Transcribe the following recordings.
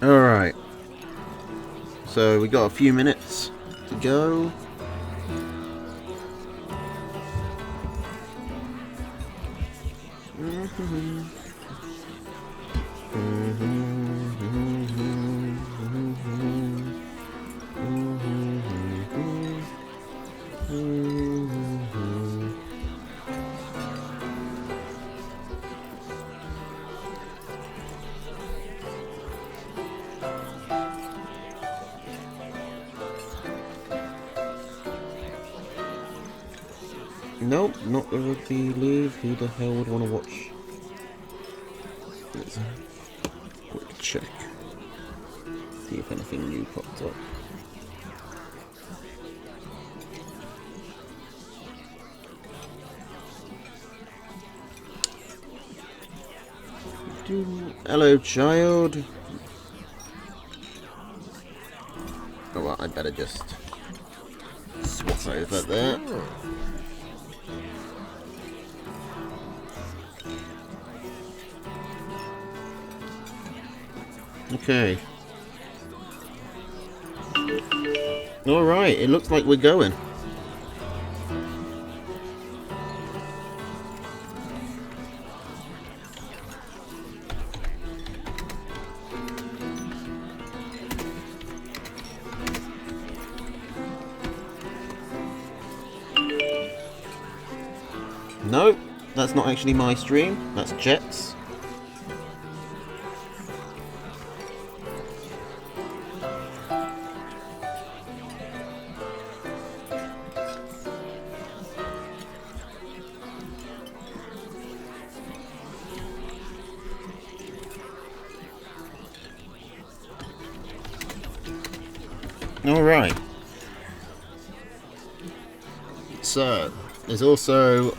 Alright. So we got a few minutes to go. Nope, not the rugby league. Who the hell would want to watch? Let's quick check. See if anything new popped up. Hello, child. Oh, well, I better just swap over there. Okay. Alright, it looks like we're going. No, that's not actually my stream, that's Jet's. Alright. So, there's also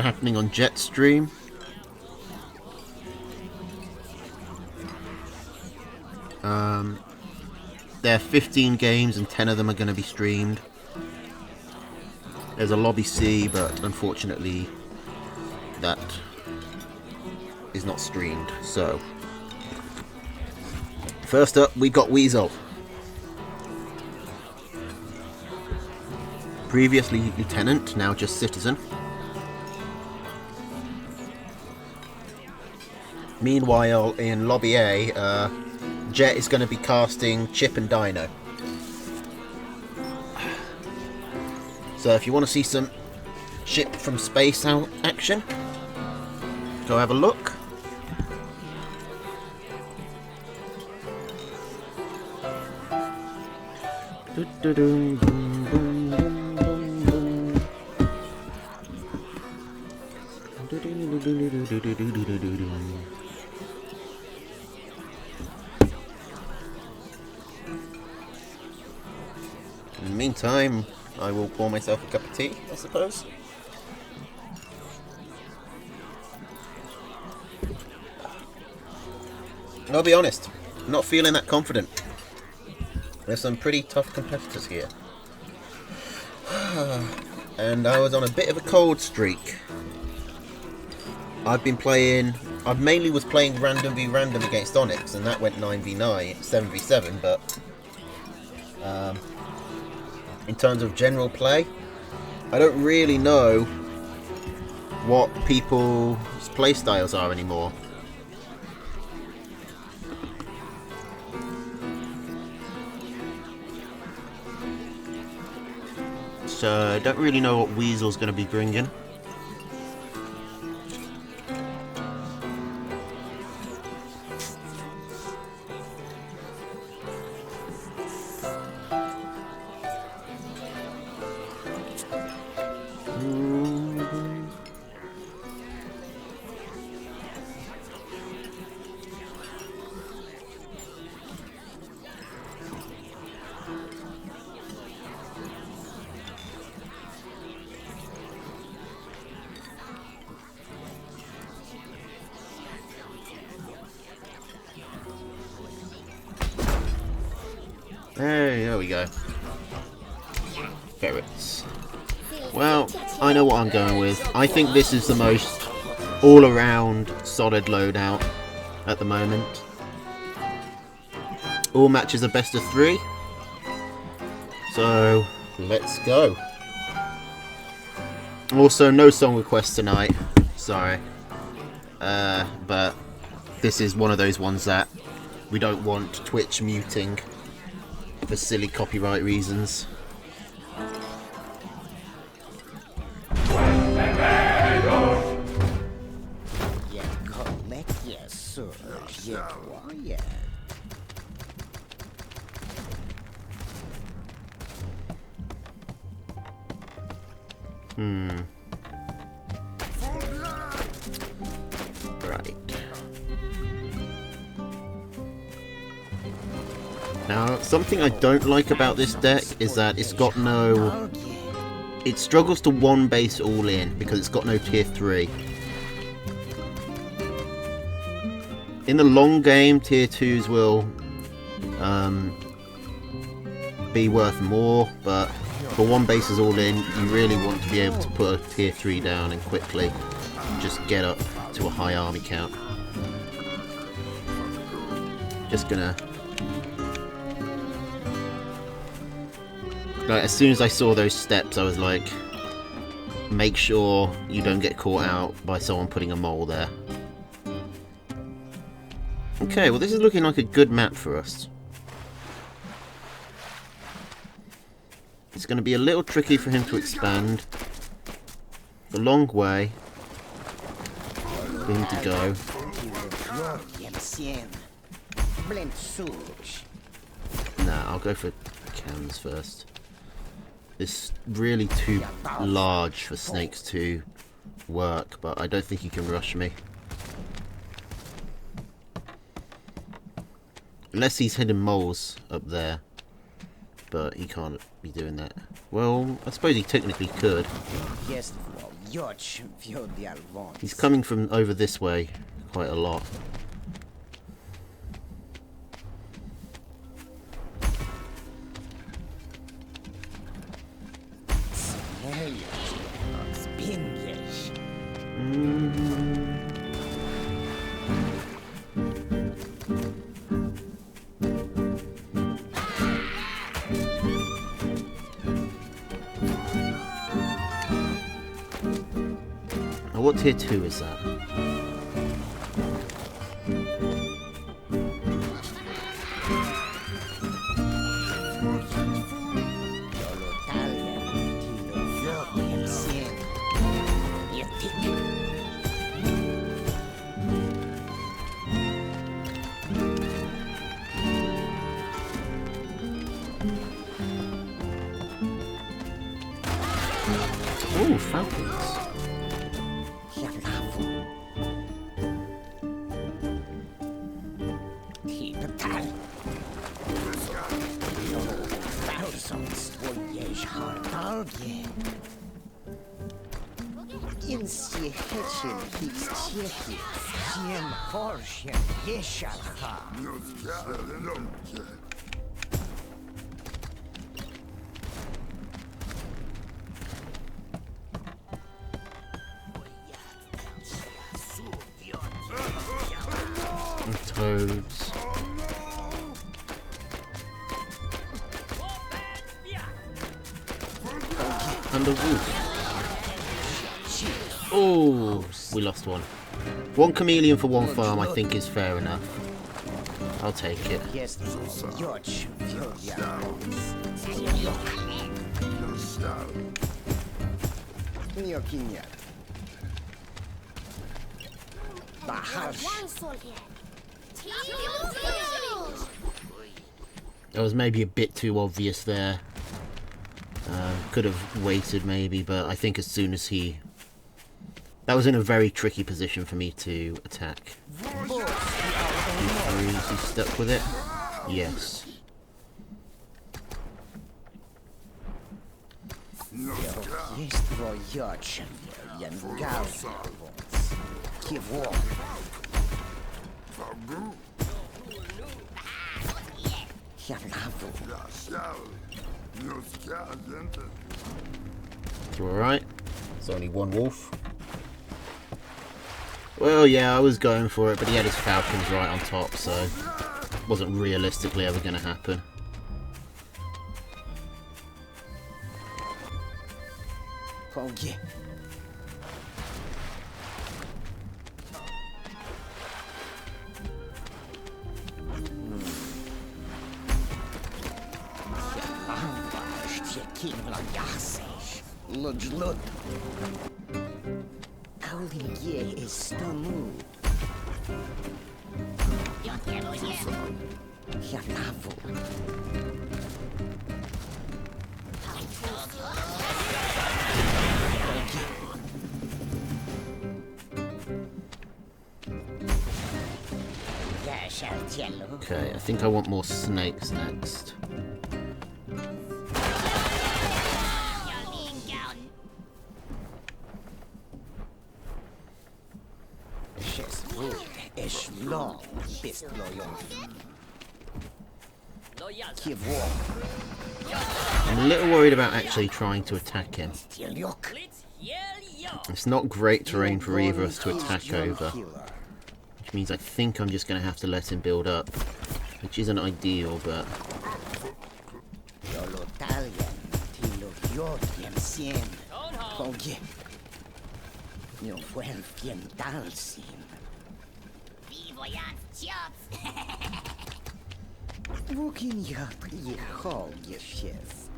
happening on Jetstream. There are 15 games and 10 of them are going to be streamed. There's a Lobby C, but unfortunately that is not streamed. So, first up, we got Weasel. Previously Lieutenant, now just Citizen. Meanwhile, in Lobby A, Jet is going to be casting Chip and Dino. So if you want to see some ship from space out action, go have a look. In the meantime, I will pour myself a cup of tea, I suppose. I'll be honest, not feeling that confident. There's some pretty tough competitors here. And I was on a bit of a cold streak. I mainly was playing random v random against Onyx, and that went 9v9, 7v7, but in terms of general play, I don't really know what people's playstyles are anymore. So I don't really know what Weasel's going to be bringing. Hey, there we go. Ferrets. Well, I know what I'm going with. I think this is the most all-around solid loadout at the moment. All matches are best of 3. So, let's go. Also, no song requests tonight. Sorry. But this is one of those ones that we don't want Twitch muting for silly copyright reasons. Right. Now, something I don't like about this deck is that it's got no... It struggles to one base all in because it's got no tier 3. In the long game, tier 2s will be worth more, but for one base is all in, you really want to be able to put a tier 3 down and quickly just get up to a high army count. Just gonna... Like, as soon as I saw those steps, I was like, make sure you don't get caught out by someone putting a mole there. Okay, well this is looking like a good map for us. It's going to be a little tricky for him to expand. It's a long way for him to go. Nah, I'll go for cans first. It's really too large for snakes to work, but I don't think he can rush me. Unless he's hidden moles up there. But he can't be doing that. Well, I suppose he technically could. He's coming from over this way quite a lot. What tier 2 is that? Oh, falcons. Toads. And a wolf. Oh, we lost one. One chameleon for one farm, I think, is fair enough. I'll take it. That was maybe a bit too obvious there. Could have waited maybe, but I think as soon as he... That was in a very tricky position for me to attack. Is he stuck with it? Yes. Alright. It's only one wolf. Well, yeah, I was going for it, but he had his falcons right on top, so wasn't realistically ever going to happen. Foggy. Lud. Aulingie is stamu. Janavu. Okay, I think I want more snakes next. I'm a little worried about actually trying to attack him. It's not great terrain for either of us to attack over, which means I think I'm just going to have to let him build up, which isn't ideal, but... Wokin je hol je chef.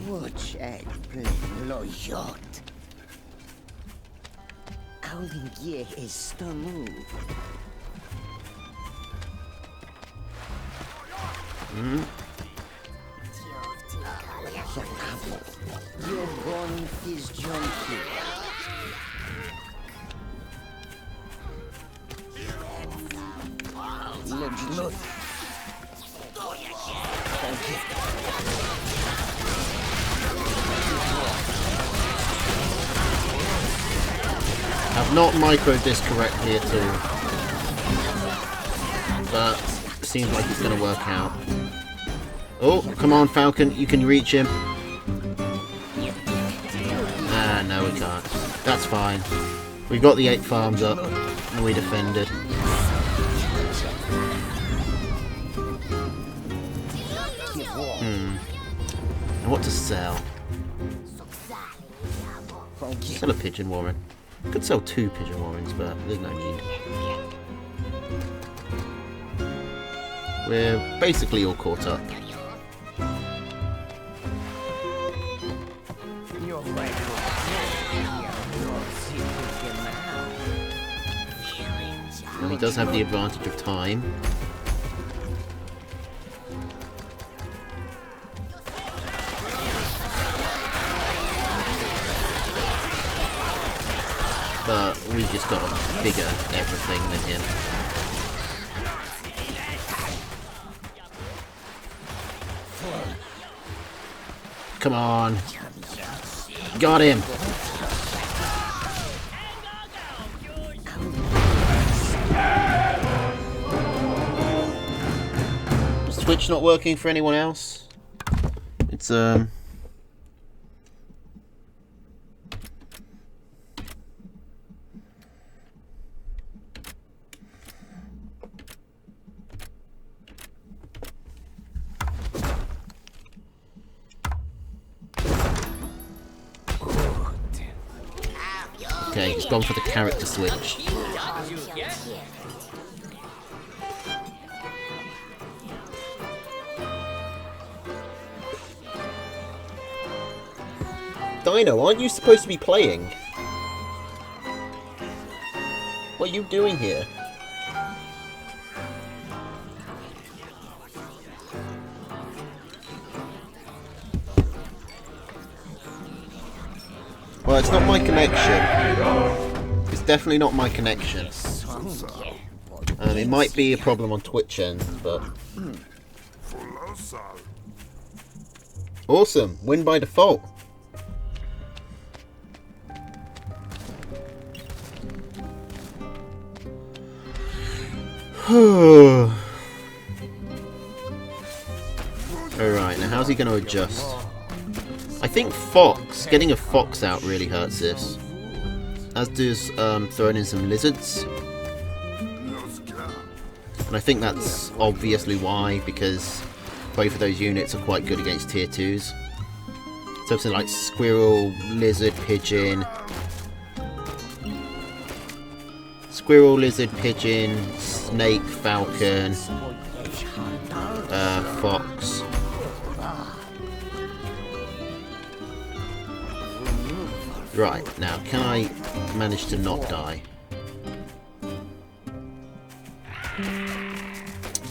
Watch egg plain loyot. Aulingie is stamu. You're born is junkie. Look. I've not microed this correctly at all, but it seems like it's going to work out. Oh, come on, Falcon, you can reach him. Ah, no, we can't. That's fine. We got the 8 farms up, and we defended. And what to sell? Sell a Pigeon Warren. Could sell 2 Pigeon Warrens, but there's no need. We're basically all caught up. And he does have the advantage of time. But we just got bigger everything than him. Come on. Got him. Is Twitch not working for anyone else? It's okay, he's gone for the character switch. Dino, aren't you supposed to be playing? What are you doing here? Well, it's not my connection. It's definitely not my connection. It might be a problem on Twitch end, but... Awesome! Win by default. Alright, now how's he going to adjust? I think Fox, getting a Fox out really hurts this. As does throwing in some lizards. And I think that's obviously why, because both of those units are quite good against tier 2s. So something like squirrel, lizard, pigeon. Squirrel, lizard, pigeon, snake, falcon, fox. Right, now can I manage to not die?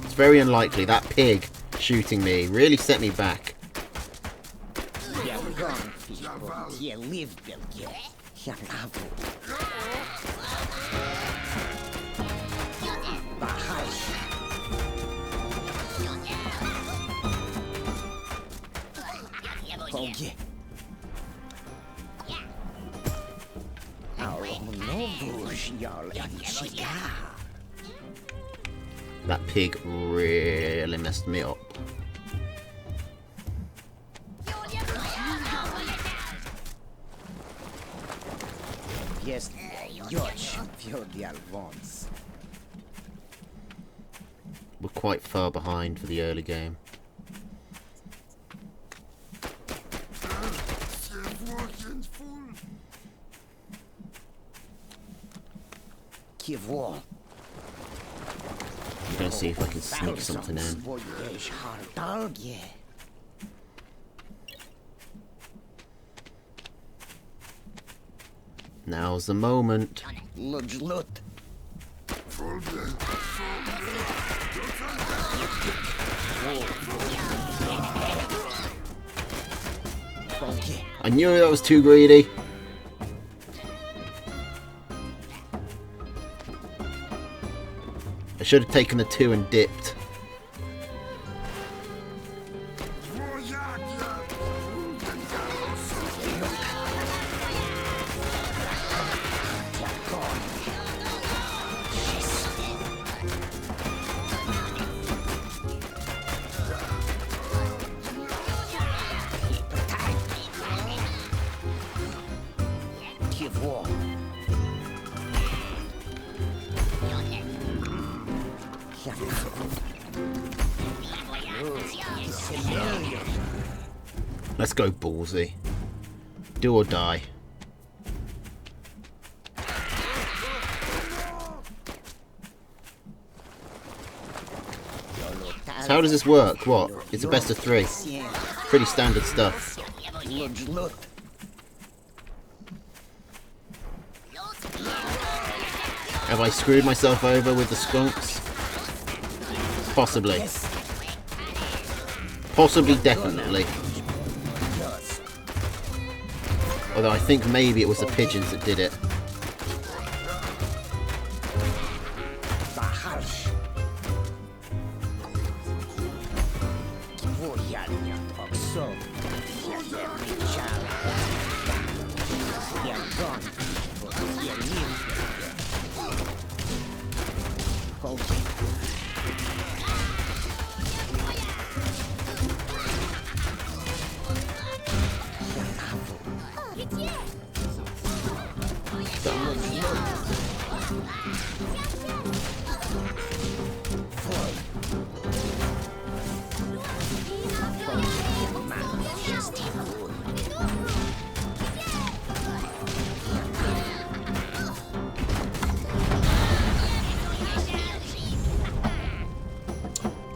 It's very unlikely. That pig shooting me really set me back. That pig really messed me up. Yes, George, Fjordial wants. We're quite far behind for the early game. Kivo. I'm gonna see if I can sneak something in. Now's the moment. I knew that was too greedy. I should have taken the 2 and dipped. Let's go ballsy. Do or die. So how does this work? What? It's a best of 3. Pretty standard stuff. Have I screwed myself over with the skunks? Possibly. Possibly, definitely. Although I think maybe it was the pigeons that did it.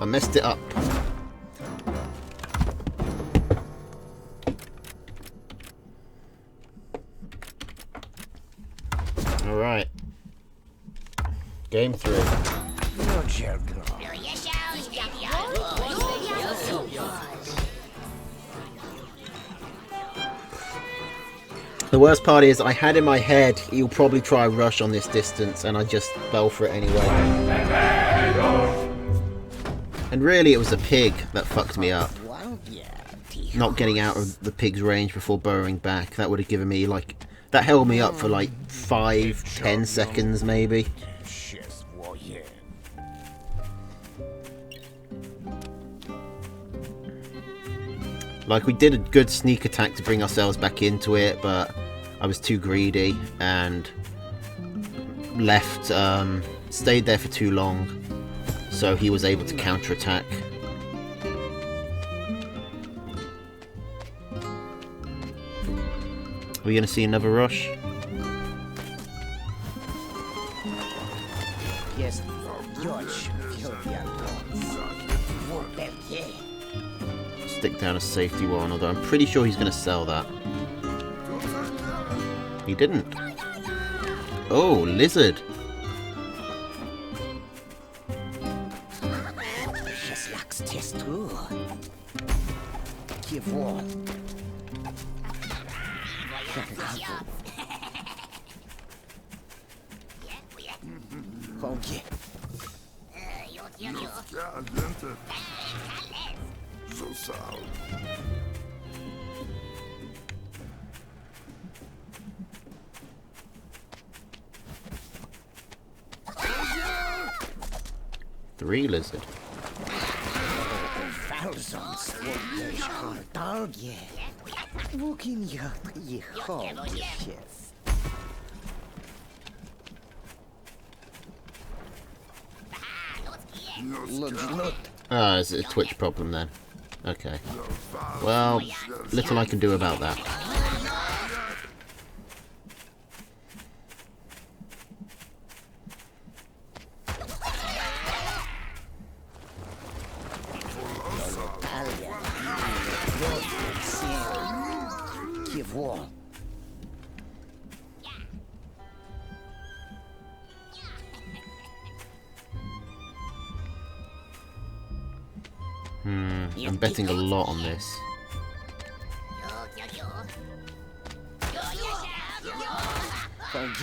I messed it up. Alright. Game 3. The worst part is I had in my head he'll probably try a rush on this distance and I just fell for it anyway. And really it was the pig that fucked me up. Not getting out of the pig's range before burrowing back. That would have given me like... That held me up for like 5-10 seconds maybe. Like we did a good sneak attack to bring ourselves back into it, but I was too greedy and left, stayed there for too long. so he was able to counterattack. Are we going to see another rush? Jest George Fiordialons. Warpeltier. Stick down a safety one, although I'm pretty sure he's going to sell that. He didn't. Oh, lizard. Sheslax testu. Kivor. Okay. Three lizard. Thousands will Hardalge. Wokin Yes. Look. Ah, is it a Twitch problem then? Okay. Well, little I can do about that. I'm betting a lot on this.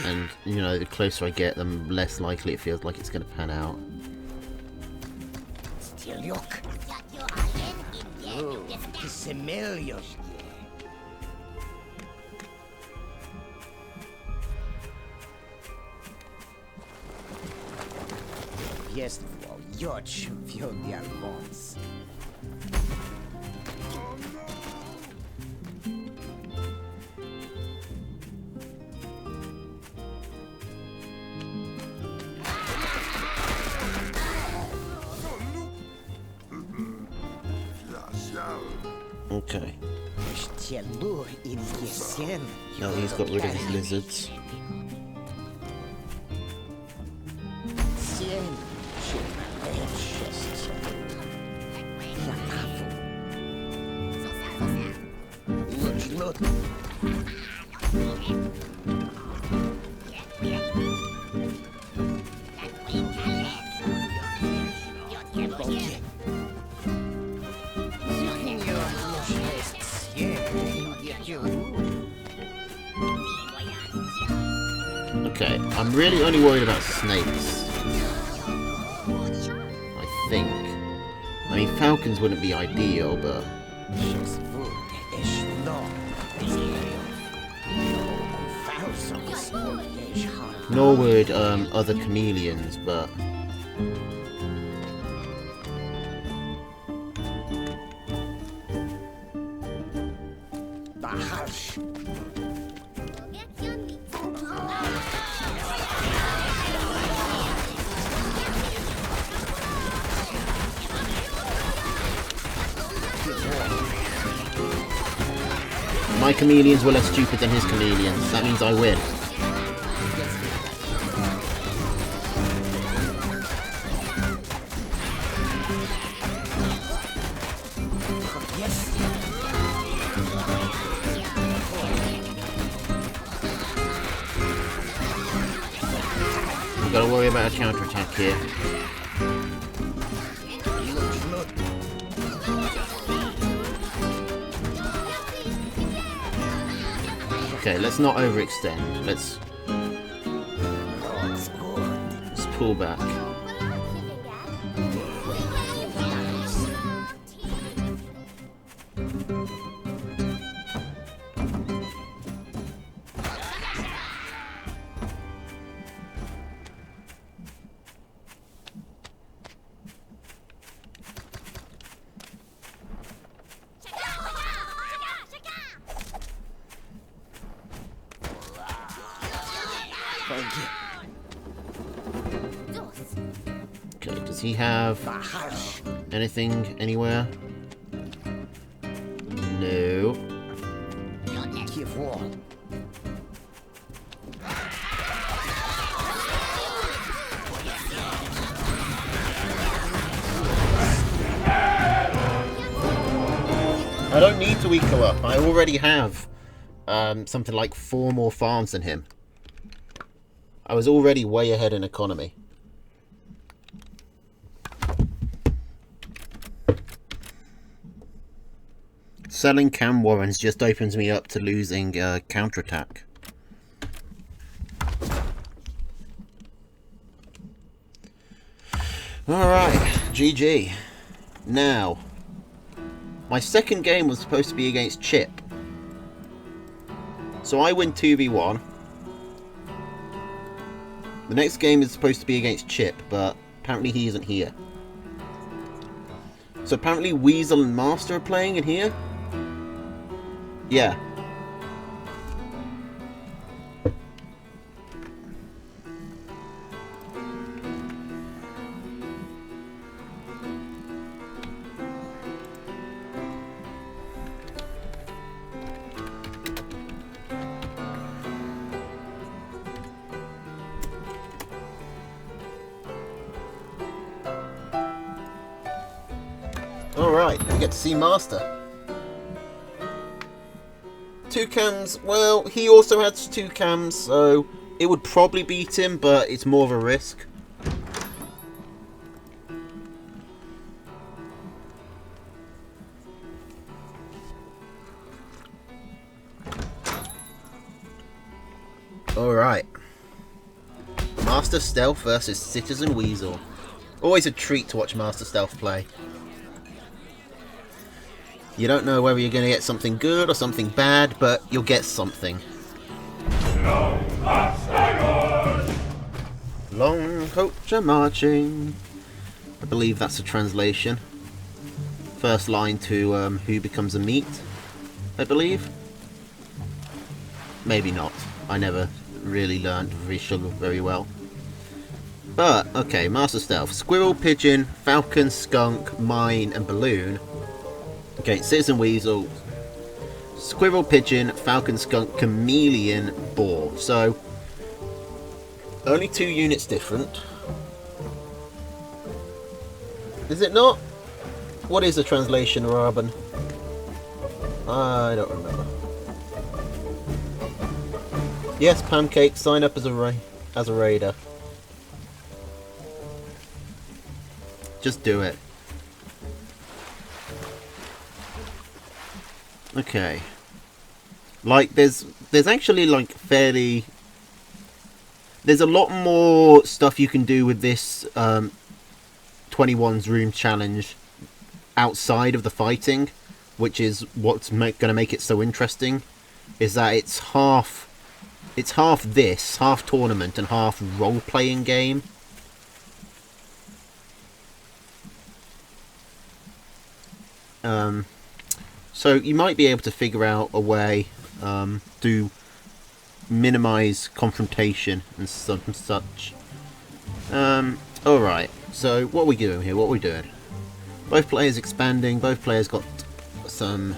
And, you know, the closer I get, the less likely it feels like it's going to pan out. Jest George Fiordialons. Okay. Now he's got rid of his lizards. Okay, I'm really only worried about snakes. I think. I mean, falcons wouldn't be ideal, but... Nor would other chameleons, but... My chameleons were less stupid than his chameleons. That means I win. We've got to worry about a counterattack here. Okay, let's not overextend. Let's pull back. Does he have Harsh. anything anywhere? No. Give war. I don't need to eco up. I already have something like 4 more farms than him. I was already way ahead in economy. Selling Cam Warrens just opens me up to losing counterattack. Alright, GG. Now, my second game was supposed to be against Chip. So I win 2v1. The next game is supposed to be against Chip, but apparently he isn't here. So apparently Weasel and Master are playing in here? Yeah. Alright, we get to see Master. 2 cams, well, he also has 2 cams, so it would probably beat him, but it's more of a risk. Alright. Master Stealth versus Citizen Weasel. Always a treat to watch Master Stealth play. You don't know whether you're going to get something good or something bad, but you'll get something. Long coach a marching. I believe that's a translation. First line to Who Becomes a Meat, I believe. Maybe not. I never really learned Visual very well. But, okay, Master Stealth. Squirrel, Pigeon, Falcon, Skunk, Mine, and Balloon. Okay, Citizen Weasel, Squirrel, Pigeon, Falcon, Skunk, Chameleon, Boar. So, only 2 units different. Is it not? What is the translation, Robin? I don't remember. Yes, Pancake, sign up as a raider. Just do it. Okay. Like, there's actually, like, fairly... There's a lot more stuff you can do with this 21's Room Challenge outside of the fighting, which is what's going to make it so interesting, is that it's half this, half tournament and half role-playing game. So you might be able to figure out a way to minimize confrontation and such. Alright, so what are we doing here? What are we doing? Both players expanding, both players got some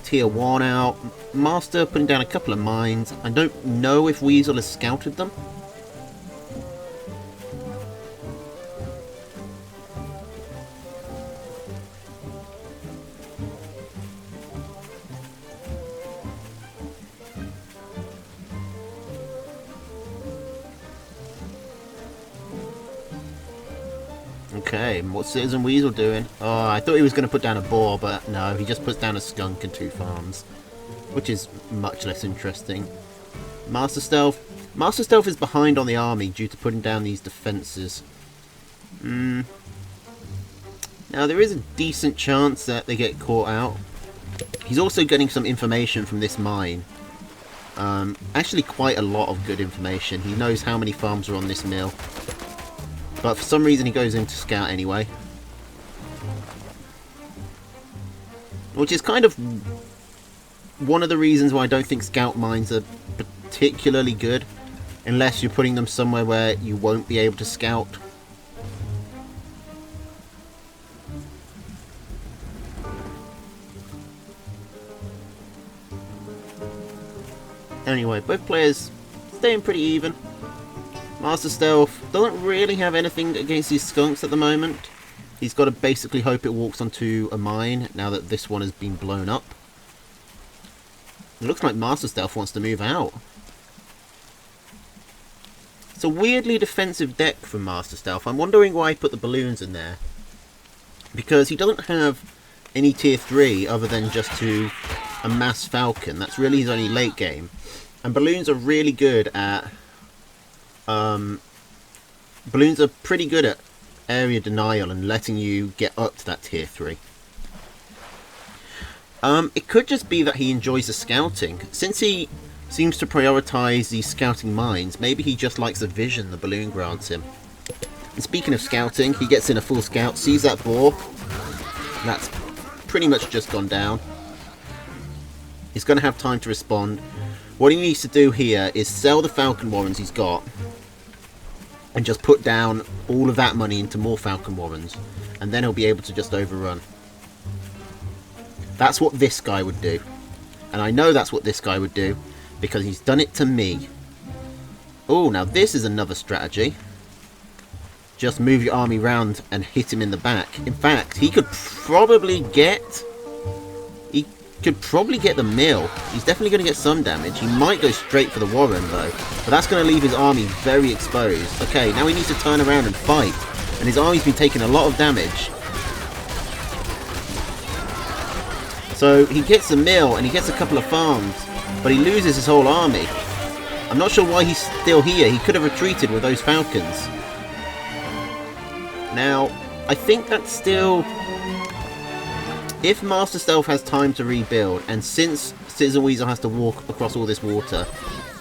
tier 1 out. Master putting down a couple of mines. I don't know if Weasel has scouted them. Okay, what's Citizen Weasel doing? Oh, I thought he was going to put down a boar, but no, he just puts down a skunk and 2 farms, which is much less interesting. Master Stealth is behind on the army due to putting down these defences. Now, there is a decent chance that they get caught out. He's also getting some information from this mine. Actually, quite a lot of good information. He knows how many farms are on this mill. But for some reason he goes in to scout anyway. Which is kind of one of the reasons why I don't think scout mines are particularly good. Unless you're putting them somewhere where you won't be able to scout. Anyway, both players staying pretty even. Master Stealth doesn't really have anything against these skunks at the moment. He's got to basically hope it walks onto a mine now that this one has been blown up. It looks like Master Stealth wants to move out. It's a weirdly defensive deck from Master Stealth. I'm wondering why he put the balloons in there. Because he doesn't have any tier 3 other than just to amass Falcon. That's really his only late game. And balloons are really good at... balloons are pretty good at area denial and letting you get up to that tier 3. It could just be that he enjoys the scouting. Since he seems to prioritize these scouting mines, maybe he just likes the vision the balloon grants him. And speaking of scouting, he gets in a full scout, sees that boar. That's pretty much just gone down. He's going to have time to respond. What he needs to do here is sell the Falcon Warrens he's got and just put down all of that money into more Falcon Warrens, and then he'll be able to just overrun. That's what this guy would do. And I know that's what this guy would do, because he's done it to me. Oh, now this is another strategy. Just move your army round and hit him in the back. In fact, he could probably get... the mill. He's definitely going to get some damage. He might go straight for the Warren, though. But that's going to leave his army very exposed. Okay, now he needs to turn around and fight. And his army's been taking a lot of damage. So he gets a mill and he gets a couple of farms. But he loses his whole army. I'm not sure why he's still here. He could have retreated with those falcons. Now, I think that's still... If Master Stealth has time to rebuild, and since Citizen Weasel has to walk across all this water,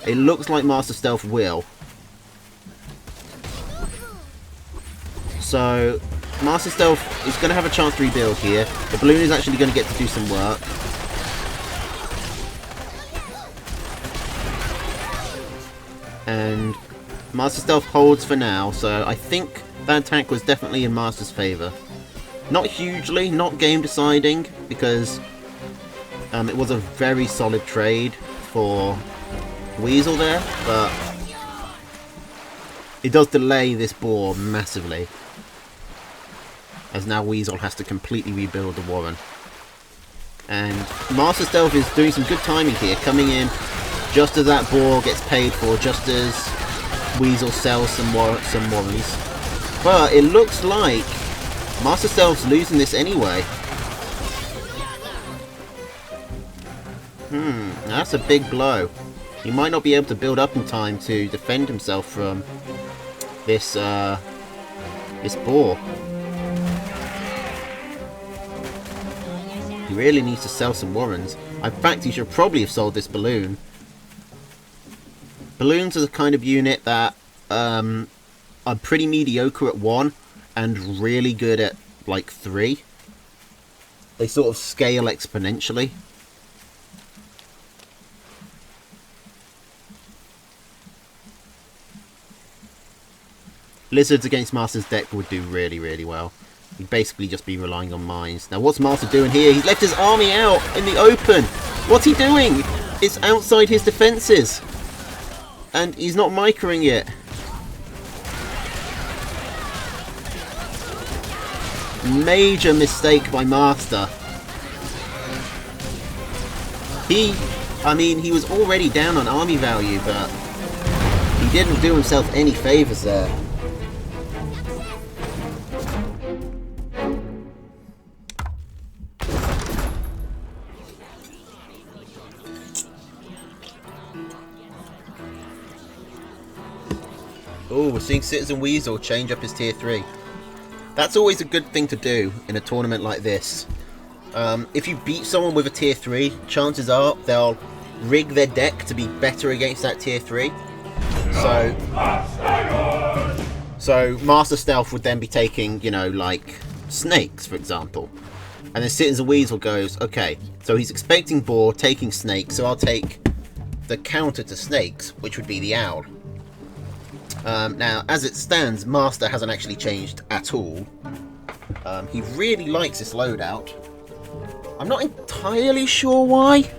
it looks like Master Stealth will. So, Master Stealth is going to have a chance to rebuild here. The balloon is actually going to get to do some work. And Master Stealth holds for now, so I think that attack was definitely in Master's favour. Not hugely, not game deciding, because it was a very solid trade for Weasel there, but it does delay this boar massively, as now Weasel has to completely rebuild the Warren. And Master Stealth is doing some good timing here, coming in just as that boar gets paid for, just as Weasel sells some Warrens. But it looks like Master Stealth's losing this anyway. That's a big blow. He might not be able to build up in time to defend himself from this this boar. He really needs to sell some Warrens. In fact, he should probably have sold this balloon. Balloons are the kind of unit that are pretty mediocre at 1 and really good at like 3. They sort of scale exponentially. Lizards against Master's deck would do really, really well. He'd basically just be relying on mines. Now what's Master doing here? He's left his army out in the open. What's he doing? It's outside his defences. And he's not microing it. Major mistake by Master. I mean, he was already down on army value, but he didn't do himself any favours there. Oh, we're seeing Citizen Weasel change up his tier 3. That's always a good thing to do in a tournament like this. If you beat someone with a tier 3, chances are they'll rig their deck to be better against that tier 3. So Master Stealth would then be taking, you know, like snakes, for example. And then Citizen Weasel goes, okay, so he's expecting boar, taking snakes, so I'll take the counter to snakes, which would be the owl. Now, as it stands, Master hasn't actually changed at all. He really likes this loadout. I'm not entirely sure why.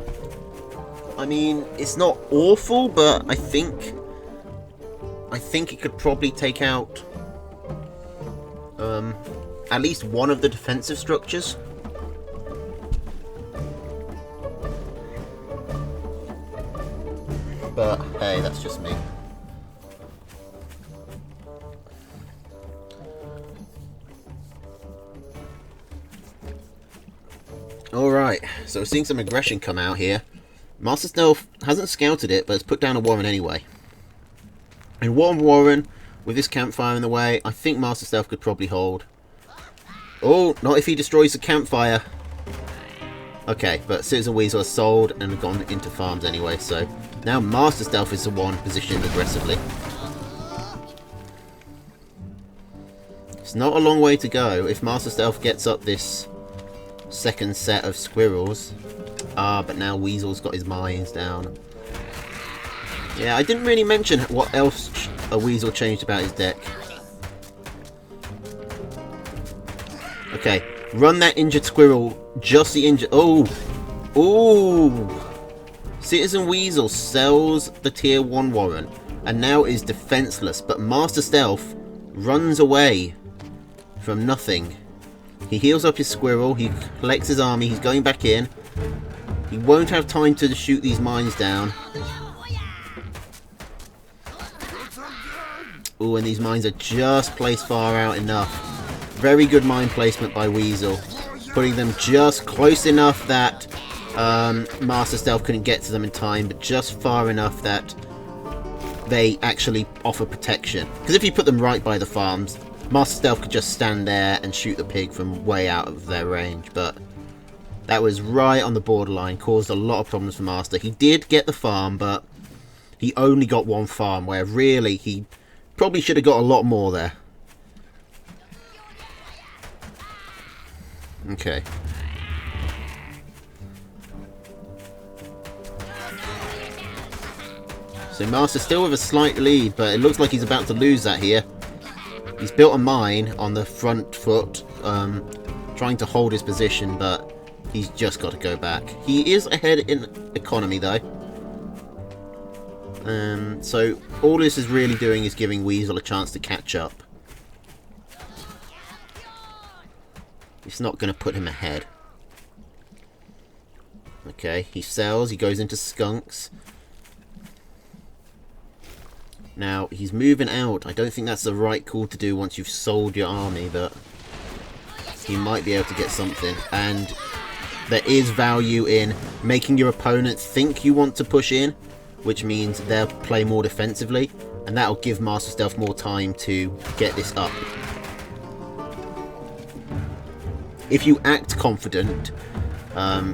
I mean, it's not awful, but I think it could probably take out at least one of the defensive structures. But hey, that's just me. Alright, so we're seeing some aggression come out here. Master Stealth hasn't scouted it, but has put down a Warren anyway. And one Warren, with this campfire in the way, I think Master Stealth could probably hold. Oh, not if he destroys the campfire. Okay, but Citizen Weasel has sold and gone into farms anyway, so now Master Stealth is the one positioned aggressively. It's not a long way to go. If Master Stealth gets up this second set of squirrels. But now Weasel's got his mines down. Yeah, I didn't really mention what else a Weasel changed about his deck. Okay, run that injured squirrel. Just the injured... Oh! Ooh! Citizen Weasel sells the tier 1 Warren and now is defenseless, but Master Stealth runs away from nothing. He heals up his squirrel, he collects his army, he's going back in. He won't have time to shoot these mines down. Ooh, and these mines are just placed far out enough. Very good mine placement by Weasel. Putting them just close enough that Master Stealth couldn't get to them in time, but just far enough that they actually offer protection. Because if you put them right by the farms, Master Stealth could just stand there and shoot the pig from way out of their range, but that was right on the borderline, caused a lot of problems for Master. He did get the farm, but he only got one farm, where really he probably should have got a lot more there. Okay. So Master still with a slight lead, but it looks like he's about to lose that here. He's built a mine on the front foot, trying to hold his position, but he's just got to go back. He is ahead in economy, though. So all this is really doing is giving Weasel a chance to catch up. It's not going to put him ahead. Okay, he sells, he goes into skunks. Now, he's moving out. I don't think that's the right call to do once you've sold your army, but he might be able to get something. And there is value in making your opponent think you want to push in, which means they'll play more defensively, and that'll give Master Stealth more time to get this up. If you act confident,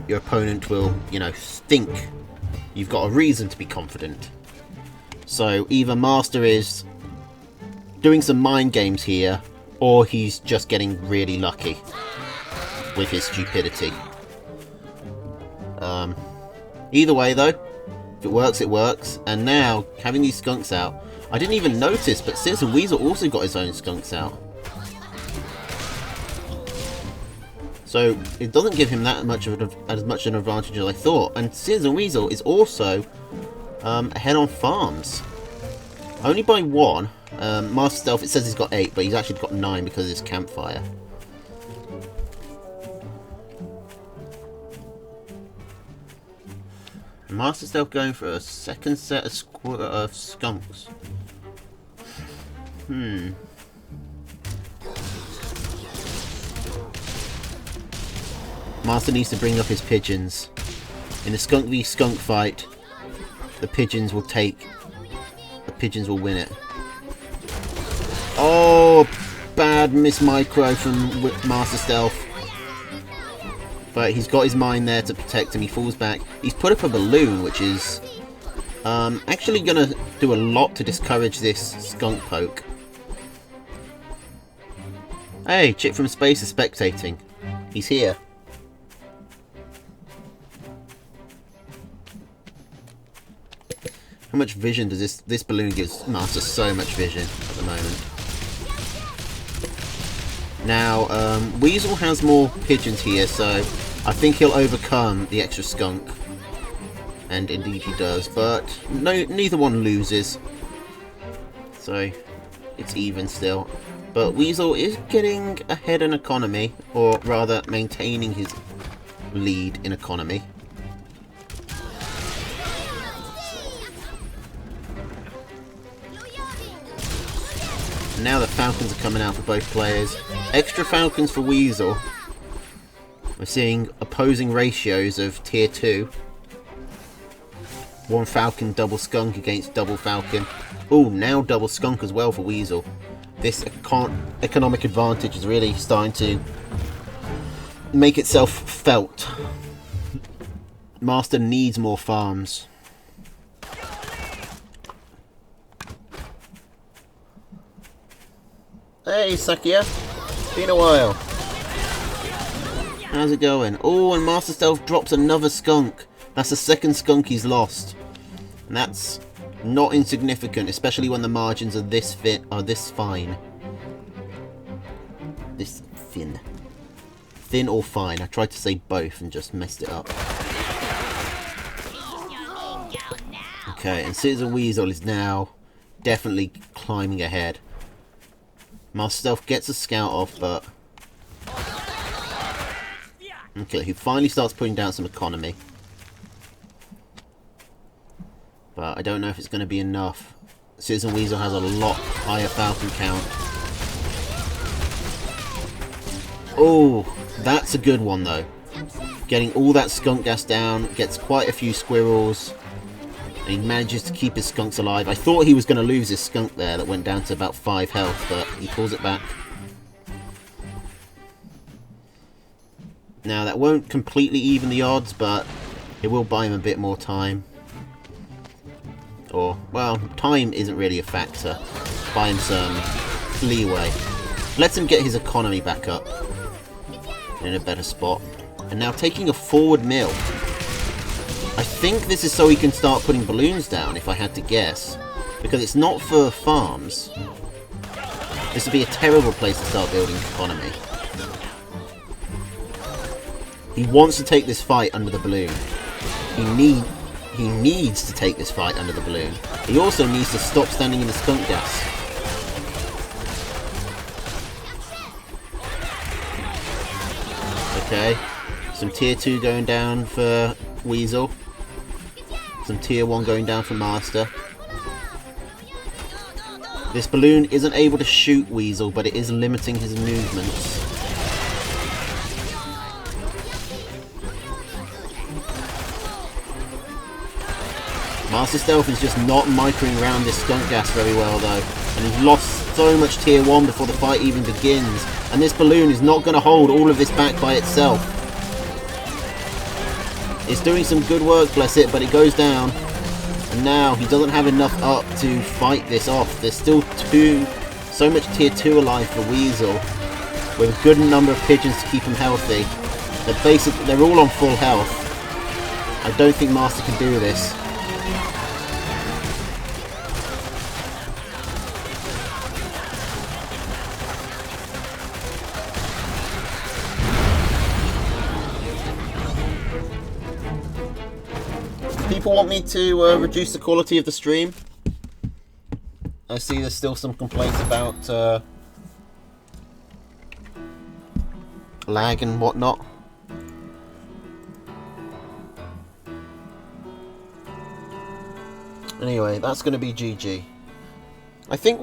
your opponent will, think you've got a reason to be confident. So either Master is doing some mind games here, or he's just getting really lucky with his stupidity. Either way though, if it works, it works. And now, having these skunks out, I didn't even notice, but Citizen Weasel also got his own skunks out. So it doesn't give him that much of as much an advantage as I thought. And Citizen Weasel is also ahead on farms, only by 1. Master Stealth, it says he's got 8, but he's actually got 9 because of his campfire. Master Stealth going for a second set of skunks. Master needs to bring up his pigeons. In a skunk v skunk fight, the pigeons will win it. Oh, bad miss micro from Master Stealth. But he's got his mine there to protect him. He falls back. He's put up a balloon, which is actually going to do a lot to discourage this skunk poke. Hey, Chick from Space is spectating. He's here. How much vision does this balloon gives Master so much vision at the moment. Now, Weasel has more pigeons here, so I think he'll overcome the extra skunk And indeed he does, but no, neither one loses. So it's even still. But Weasel is getting ahead in economy, or rather maintaining his lead in economy. Now the Falcons are coming out for both players. Extra Falcons for Weasel. We're seeing opposing ratios of tier 2. One Falcon, double Skunk against double Falcon. Oh, now double Skunk as well for Weasel. This economic advantage is really starting to make itself felt. Master needs more farms. Hey, Sakia. Been a while. How's it going? Oh, and Master Stealth drops another Skunk. That's the second Skunk he's lost. And that's not insignificant, especially when the margins are this fine. This thin. Thin or fine. I tried to say both and just messed it up. Okay, and Citizen Weasel is now definitely climbing ahead. Master Stealth gets a scout off, but... Okay, he finally starts putting down some economy. But I don't know if it's going to be enough. Citizen Weasel has a lot higher Falcon count. Oh, that's a good one though. Getting all that skunk gas down, gets quite a few squirrels. And he manages to keep his skunks alive. I thought he was going to lose his skunk there that went down to about 5 health, but he pulls it back. Now that won't completely even the odds, but it will buy him a bit more time. Or, well, time isn't really a factor. Buy him some leeway. Lets him get his economy back up. In a better spot. And now taking a forward mill. I think this is so he can start putting balloons down, if I had to guess. Because it's not for farms. This would be a terrible place to start building economy. He wants to take this fight under the balloon. He needs to take this fight under the balloon. He also needs to stop standing in the skunk gas. Okay. Some tier 2 going down for Weasel. Some tier 1 going down for Master. This balloon isn't able to shoot Weasel, but it is limiting his movements. Master Stealth is just not microing around this skunk gas very well though. And he's lost so much tier 1 before the fight even begins. And this balloon is not going to hold all of this back by itself. It's doing some good work, bless it, but it goes down. And now he doesn't have enough up to fight this off. There's still so much tier 2 alive for Weasel. With a good number of pigeons to keep him healthy. They're all on full health. I don't think Master can do this. People want me to reduce the quality of the stream. I see there's still some complaints about lag and whatnot. Anyway, that's going to be GG. I think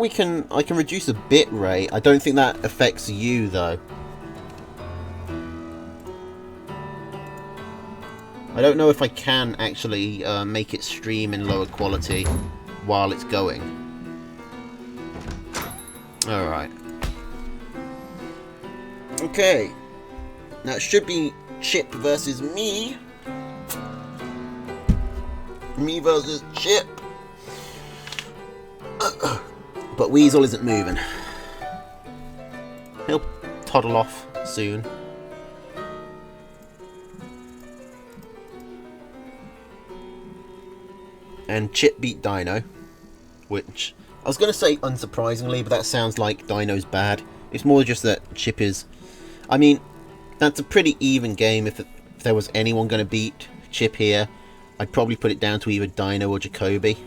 I can reduce the bit rate. I don't think that affects you though. I don't know if I can actually make it stream in lower quality while it's going. Alright. Okay. Now it should be Chip versus me. Me versus Chip. But Weasel isn't moving. He'll toddle off soon. And Chip beat Dino, which I was going to say unsurprisingly, but that sounds like Dino's bad. It's more just that Chip is... I mean, that's a pretty even game if there was anyone going to beat Chip here. I'd probably put it down to either Dino or Jacoby.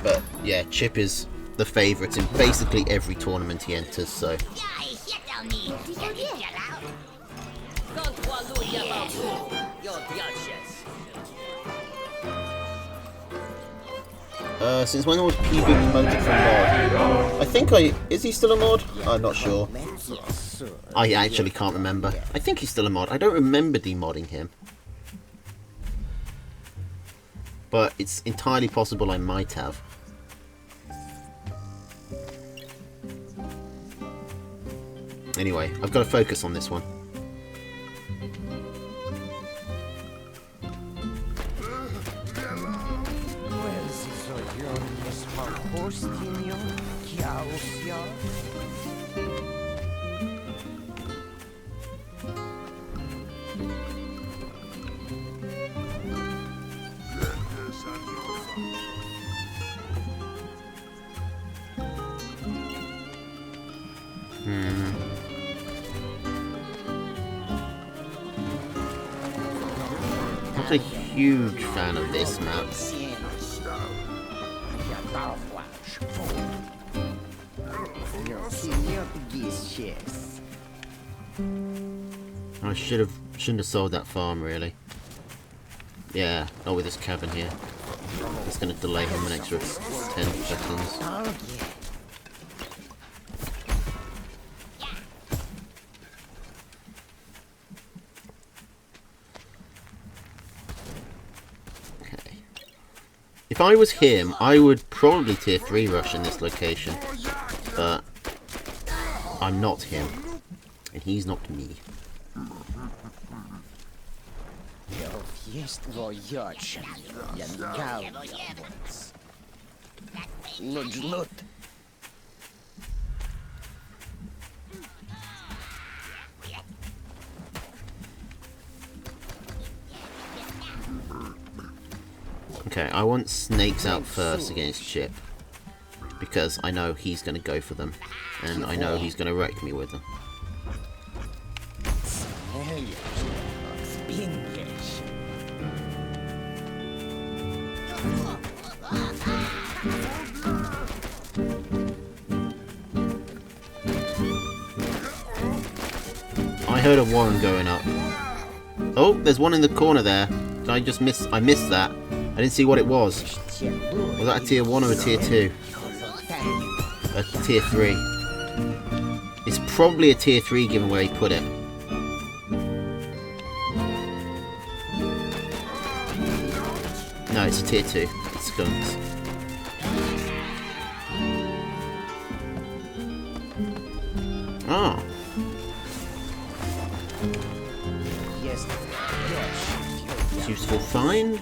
But yeah, Chip is the favourite in basically every tournament he enters, so... Since when was Peebo promoted from mod? I think is he still a mod? I'm not sure. I actually can't remember. I think he's still a mod. I don't remember demodding him. But it's entirely possible I might have. Anyway, I've got to focus on this one. Not a huge fan of this map. I shouldn't have sold that farm, really. Yeah, not with this cabin here. It's going to delay him an extra 10 seconds. Okay. If I was him, I would probably tier 3 rush in this location. But I'm not him. And he's not me. Okay, I want Snakes out first against Chip. Because I know he's going to go for them. And I know he's going to wreck me with them. I heard a Warren going up. Oh, there's one in the corner there. Did I just miss? I missed that. I didn't see what it was. Was that a tier 1 or a tier 2? A tier 3. It's probably a tier 3 given where he put it. No, it's a tier 2. It's Skunks. Oh. Useful find.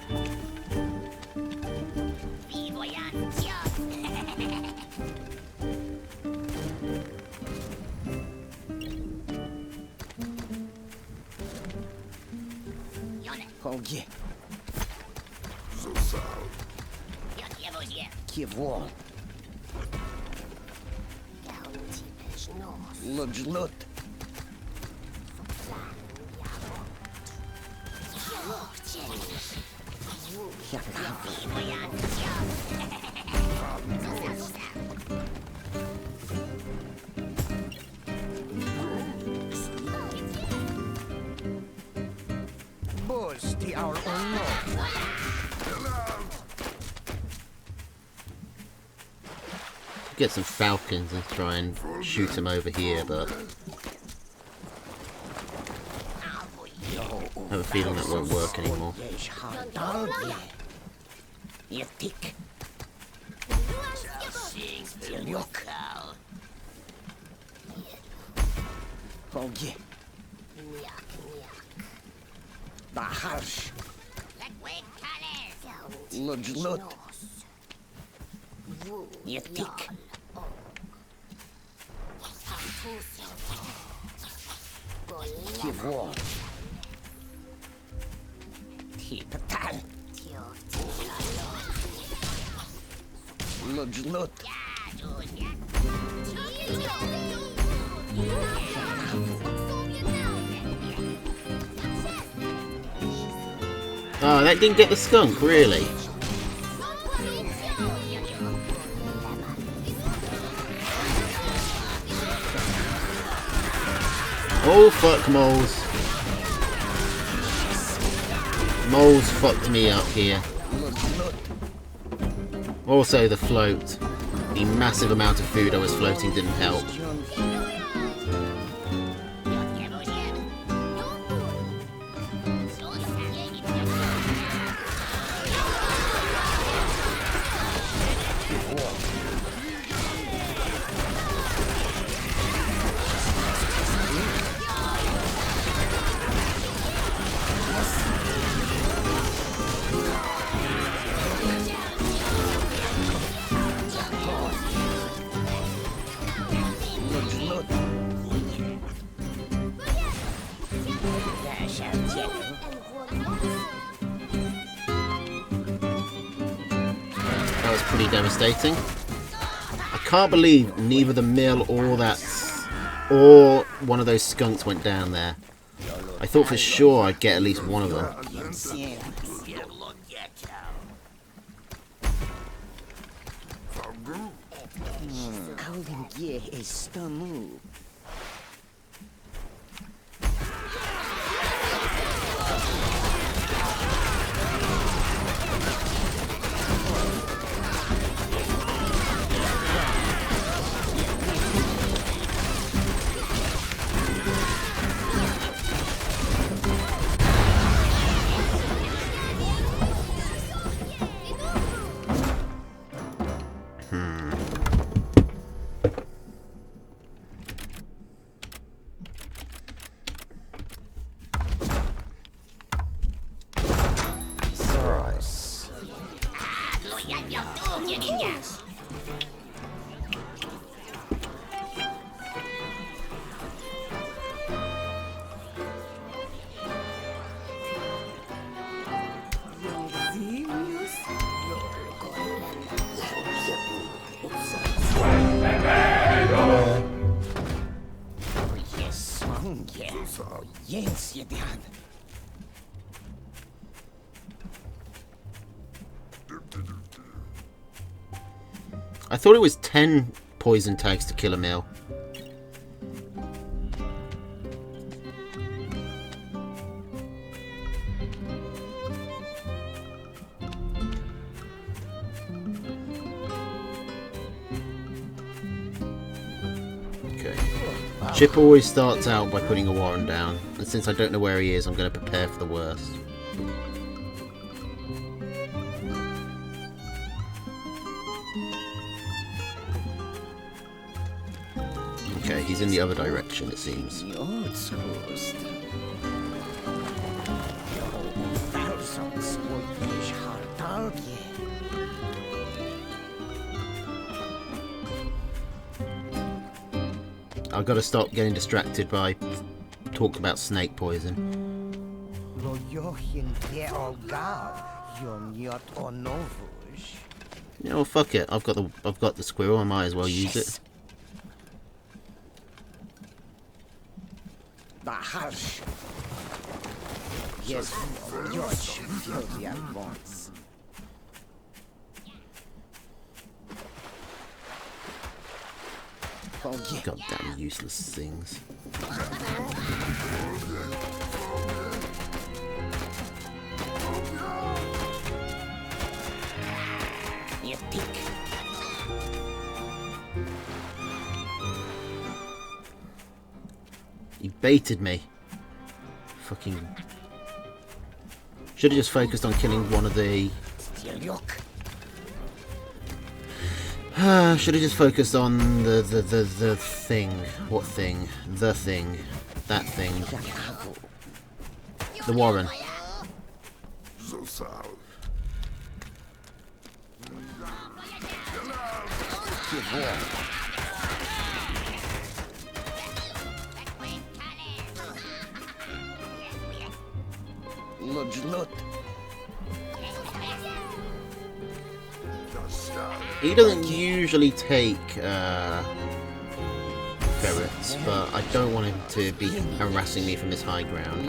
Get some falcons and try and shoot him over here, but I have a feeling that won't work anymore. Oh, that didn't get the skunk, really? Oh, fuck, moles. Moles fucked me up here. Also, the float. The massive amount of food I was floating didn't help. That was pretty devastating. I can't believe neither the mill or one of those skunks went down there. I thought for sure I'd get at least one of them. I thought it was 10 poison tags to kill a mill. Okay. Chip always starts out by putting a Warren down, and since I don't know where he is, I'm going to prepare for the worst. Okay, he's in the other direction, it seems. I've got to stop getting distracted by talk about snake poison. You know, fuck it. I've got the squirrel. I might as well use it. Goddamn useless things. He baited me. Fucking. Should have just focused on killing one of the. Should have just focused on the thing. What thing? The thing. That thing. The Warren. He doesn't usually take ferrets, but I don't want him to be harassing me from this high ground.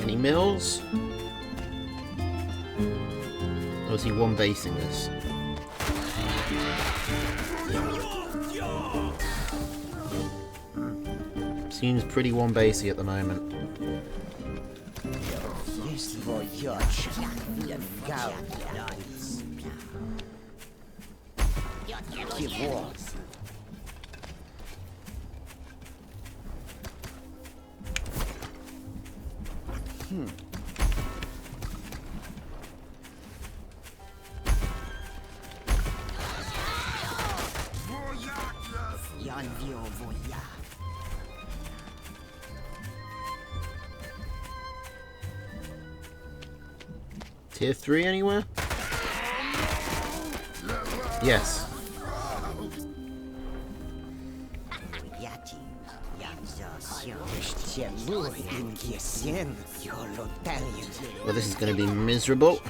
Any mills? Or is he one basing this? Seems pretty one basey at the moment. Tier 3 anywhere? Yes. Well, this is going to be miserable.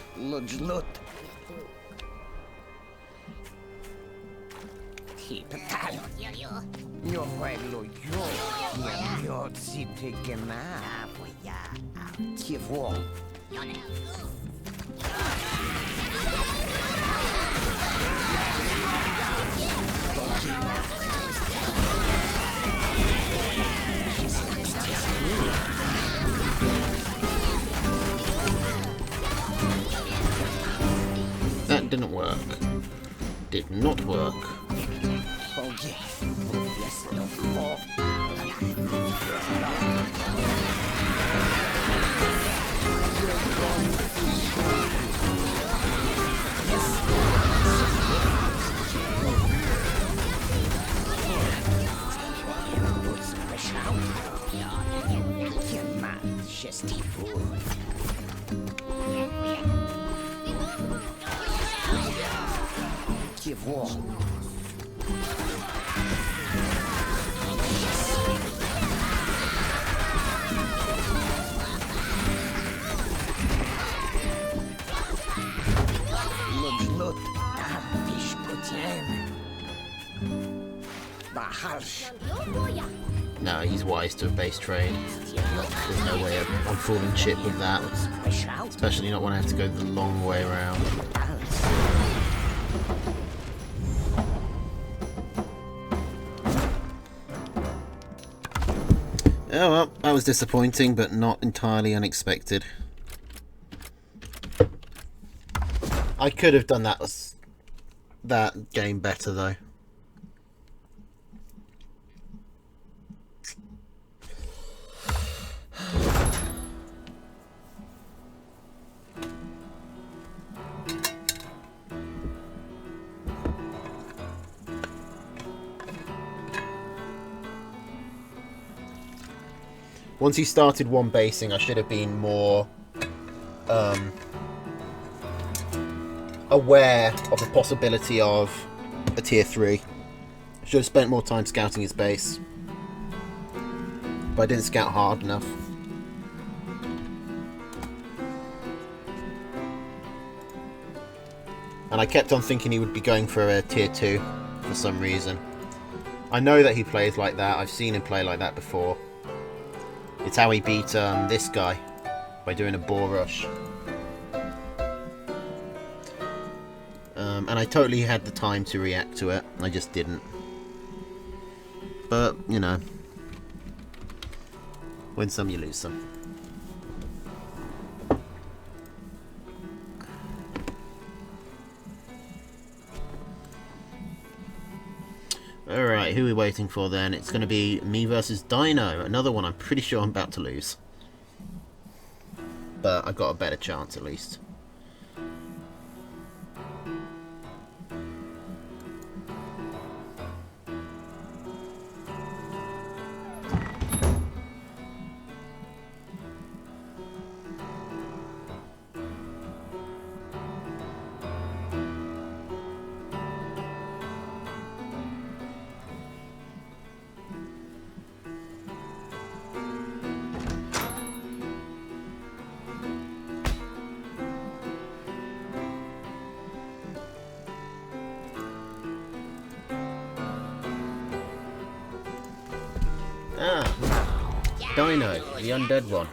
That didn't work. Did not work. No, he's wise to a base trade. There's no way I'm falling chip with that. Especially not when I have to go the long way around. Oh well, that was disappointing, but not entirely unexpected. I could have done that game better though. Once he started one basing, I should have been more aware of the possibility of a tier 3. I should have spent more time scouting his base. But I didn't scout hard enough. And I kept on thinking he would be going for a tier 2 for some reason. I know that he plays like that. I've seen him play like that before. It's how he beat this guy, by doing a boar rush. And I totally had the time to react to it, I just didn't. But, you know, win some, you lose some. Alright, who are we waiting for then? It's going to be me versus Dino. Another one I'm pretty sure I'm about to lose. but I got a better chance at least. Ah, Dino, the undead one.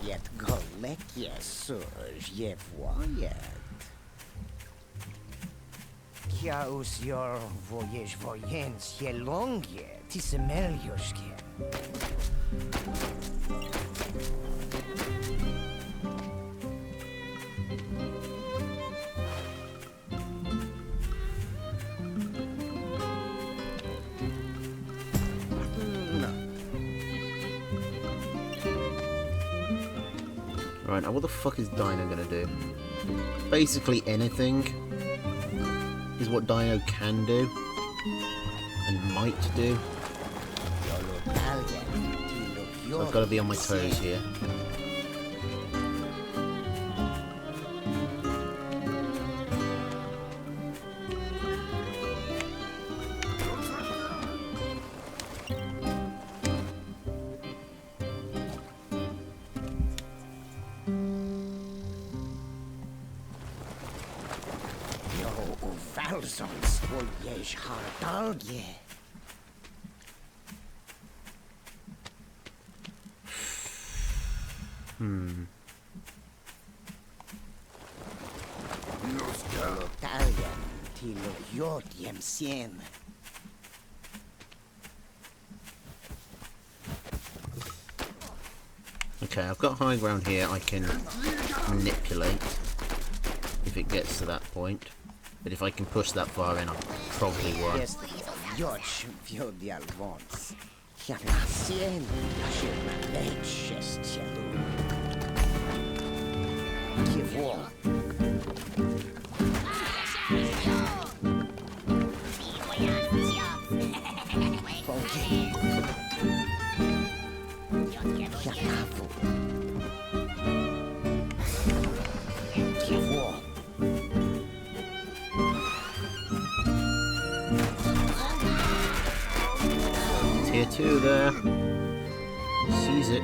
Yet Golekia surge je voyet. Kiaus your voyage voyens je longie tisemelioske. Right, now what the fuck is Dino gonna do? Basically anything is what Dino can do and might do. So I've got to be on my toes here. Valsons voyage hardalgie. Italian tilo yodiem sien. Okay, I've got high ground here I can manipulate if it gets to that point. But if I can push that far in, I'll probably won. Yes, George Vyodial wants. Sien, asher leches chelu. Kivo. Okay. Yakafu. Kivo. Tier 2 there. Sees it.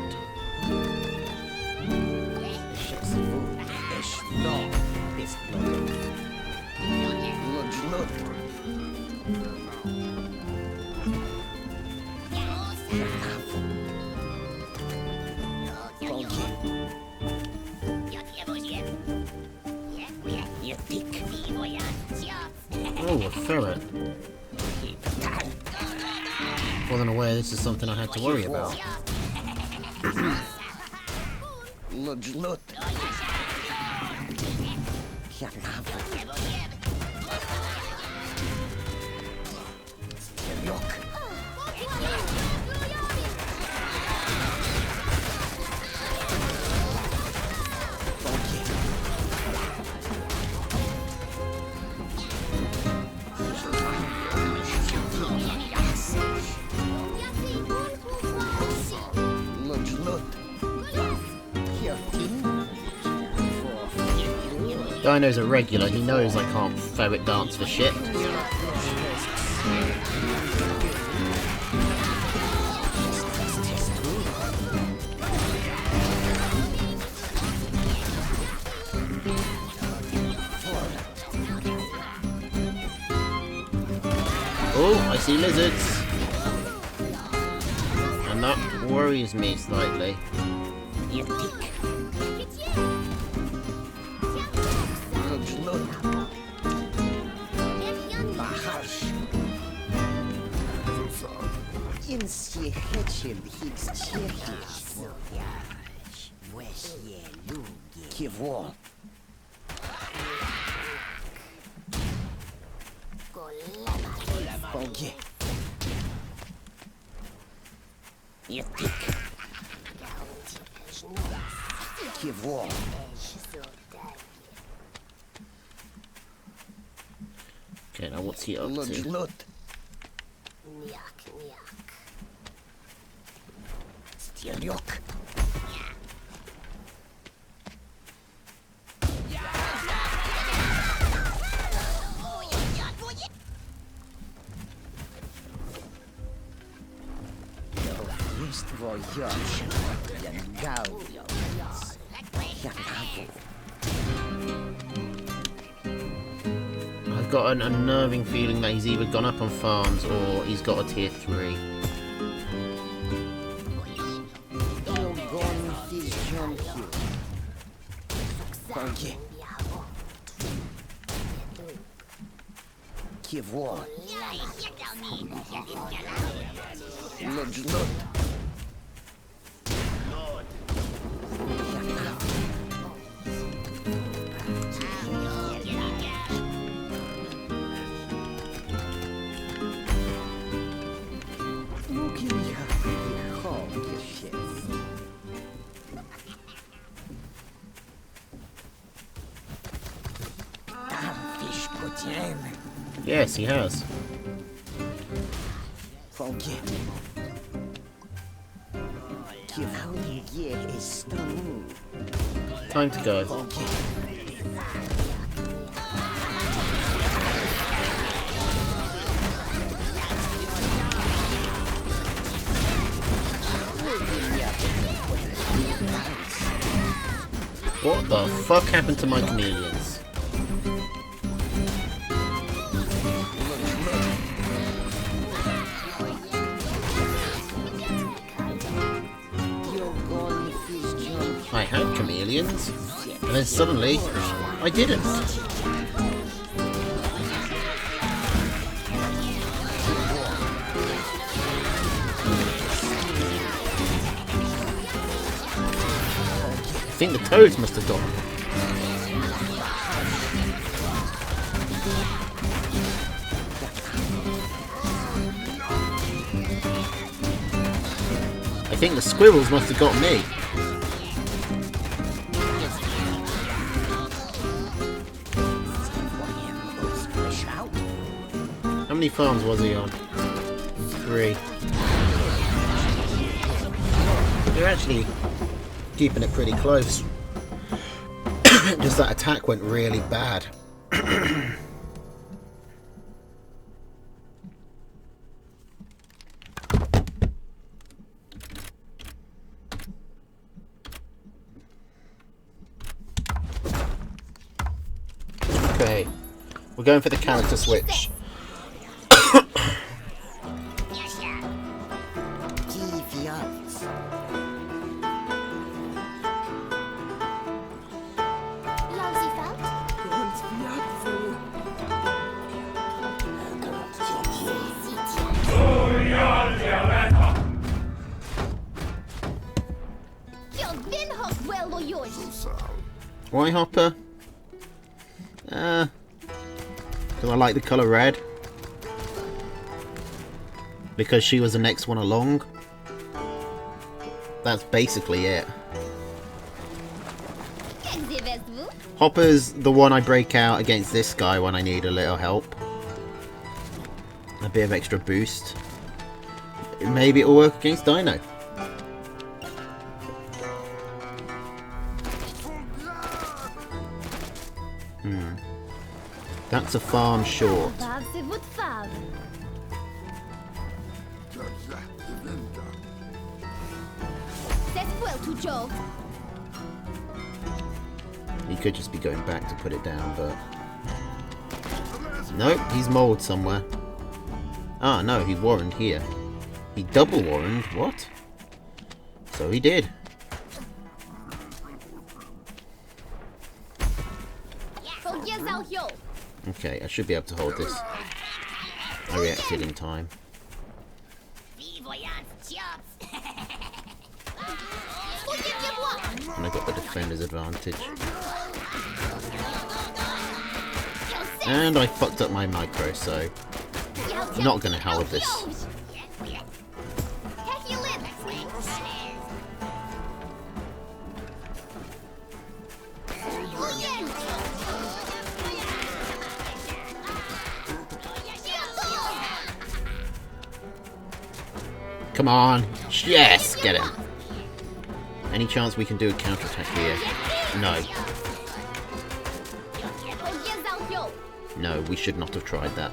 Oh, a ferret. Wasn't aware this is something I had to worry about. Dino's a regular, he knows I can't ferret dance for shit. Oh, I see lizards. And that worries me slightly. Kivo. Ok. Etik. Kivor. Okay, now what's he up to? Ludlut. Stjärnjock. Just vad jag känner. En gal. I've got an unnerving feeling that he's either gone up on farms or he's got a tier 3. Okay. Kivor. Ludlut. Yes, he has. Funky. Time to go. Funky. What the fuck happened to my chameleons? I had chameleons, and then suddenly, I didn't. I think the toads must have gone. I think the squirrels must have got me. How many farms was he on? 3. You're actually keeping it pretty close. Just that attack went really bad. Okay, we're going for the character switch. Why Hopper? Because I like the colour red. Because she was the next one along. That's basically it. Hopper's the one I break out against this guy when I need a little help. A bit of extra boost. Maybe it'll work against Dino. That's a farm short. He could just be going back to put it down, but... Nope, he's mauled somewhere. Ah, no, he warrened here. He double warrened? What? So he did. Okay, I should be able to hold this. I reacted in time. And I got the defender's advantage. And I fucked up my micro, so... I'm not gonna hold this. Come on. Yes, get him. Any chance we can do a counterattack here? No. No, we should not have tried that.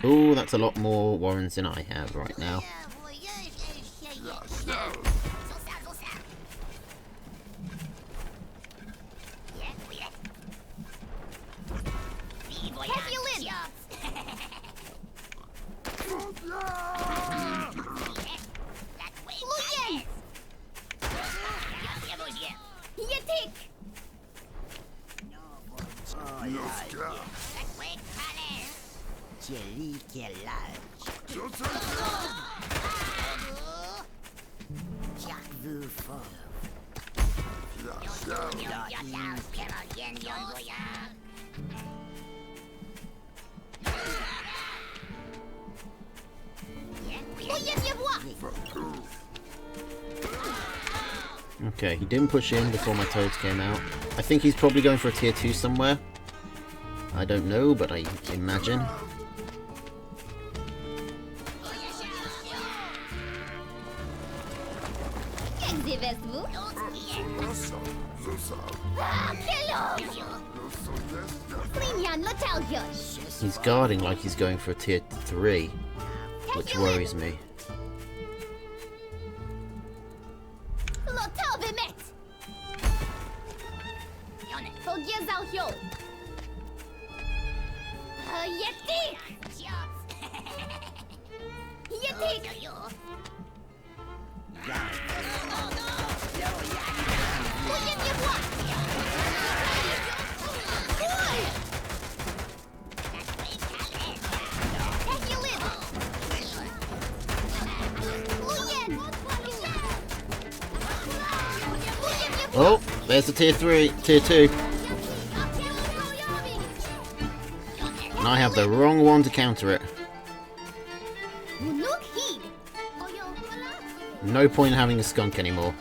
Oh, that's a lot more warrants than I have right now. Okay, he didn't push in before my toads came out. I think he's probably going for a tier 2 somewhere. I don't know, but I imagine. He's guarding like he's going for a tier 3, which worries me. Oh, there's the tier 3, tier 2. And I have the wrong one to counter it. No point in having a skunk anymore.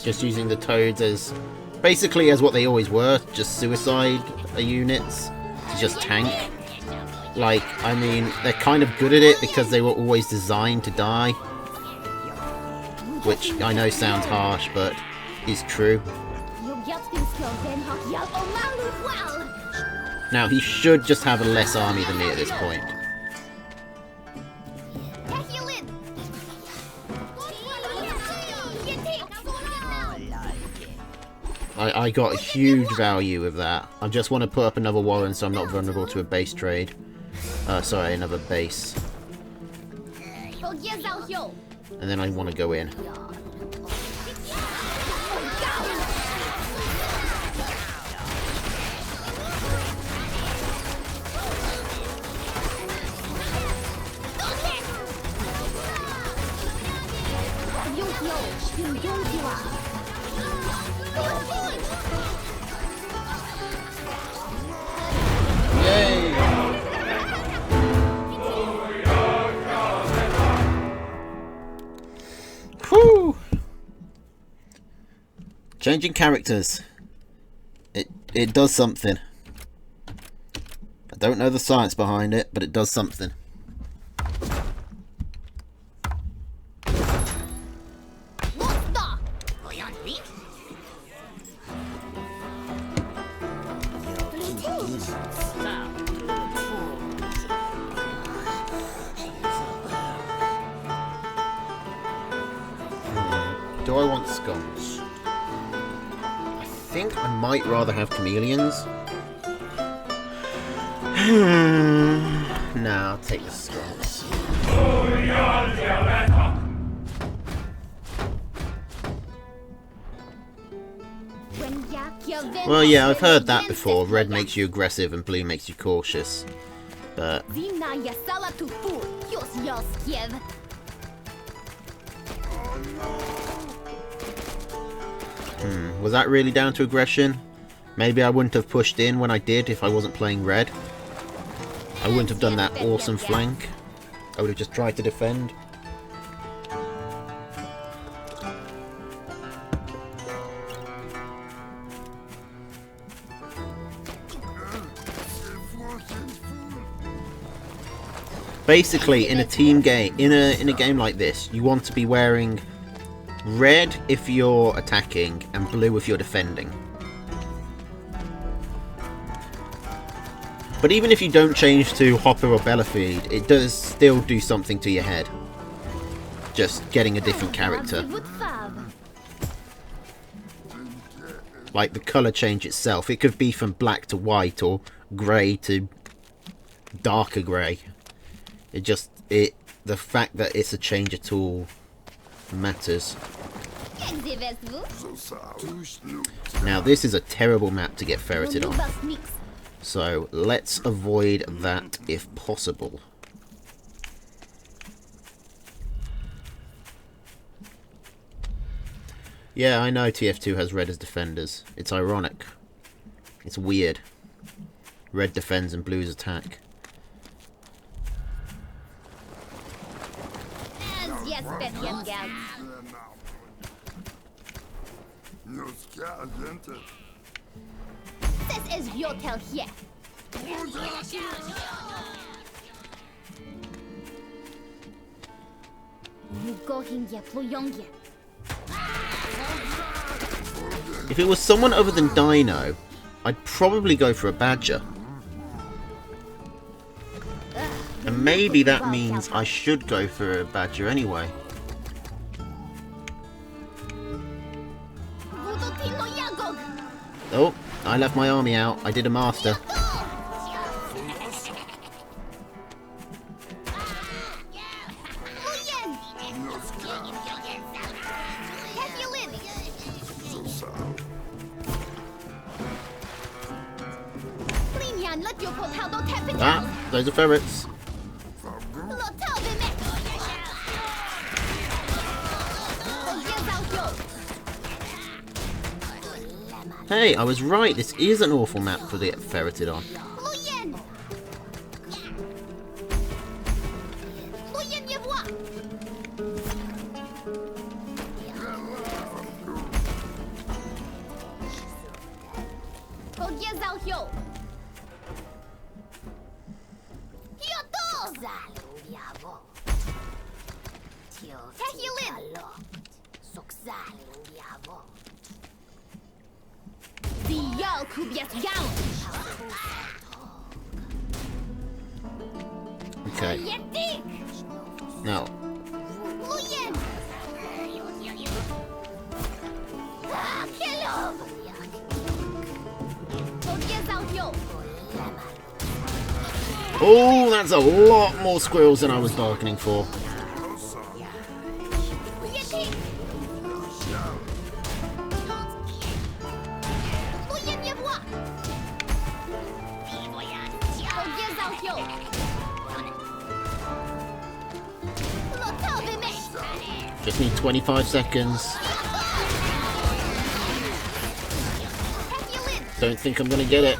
Just using the toads as basically as what they always were, just suicide units to just tank. Like, I mean, they're kind of good at it because they were always designed to die, which I know sounds harsh, but is true. Now, he should just have a less army than me at this point. I got a huge value with that. I just want to put up another warren so I'm not vulnerable to a base trade. Sorry, another base. And then I want to go in. Yay! Whew! Changing characters. It does something. I don't know the science behind it, but it does something. sconce. I think I might rather have chameleons. Nah, I'll take the sconce. Well, yeah, I've heard that before. Red makes you aggressive and blue makes you cautious. But was that really down to aggression? Maybe I wouldn't have pushed in when I did if I wasn't playing red. I wouldn't have done that awesome flank. I would have just tried to defend. Basically, in a team game, in a game like this, you want to be wearing red if you're attacking and blue if you're defending. But even if you don't change to Hopper or Bellafide, it does still do something to your head. Just getting a different character. Like the colour change itself. It could be from black to white or grey to darker grey. The fact that it's a change at all matters. Now this is a terrible map to get ferreted on. So let's avoid that if possible. Yeah, I know TF2 has red as defenders. It's ironic. It's weird. Red defends and blues attack. If it was someone other than Dino, I'd probably go for a Badger. And maybe that means I should go for a Badger anyway. Oh, I left my army out. I did a master. Ah, those are ferrets. Hey, I was right. This is an awful map to get ferreted on. Okay. Now. Oh, that's a lot more squirrels than I was bargaining for. Just need 25 seconds. Don't think I'm gonna get it.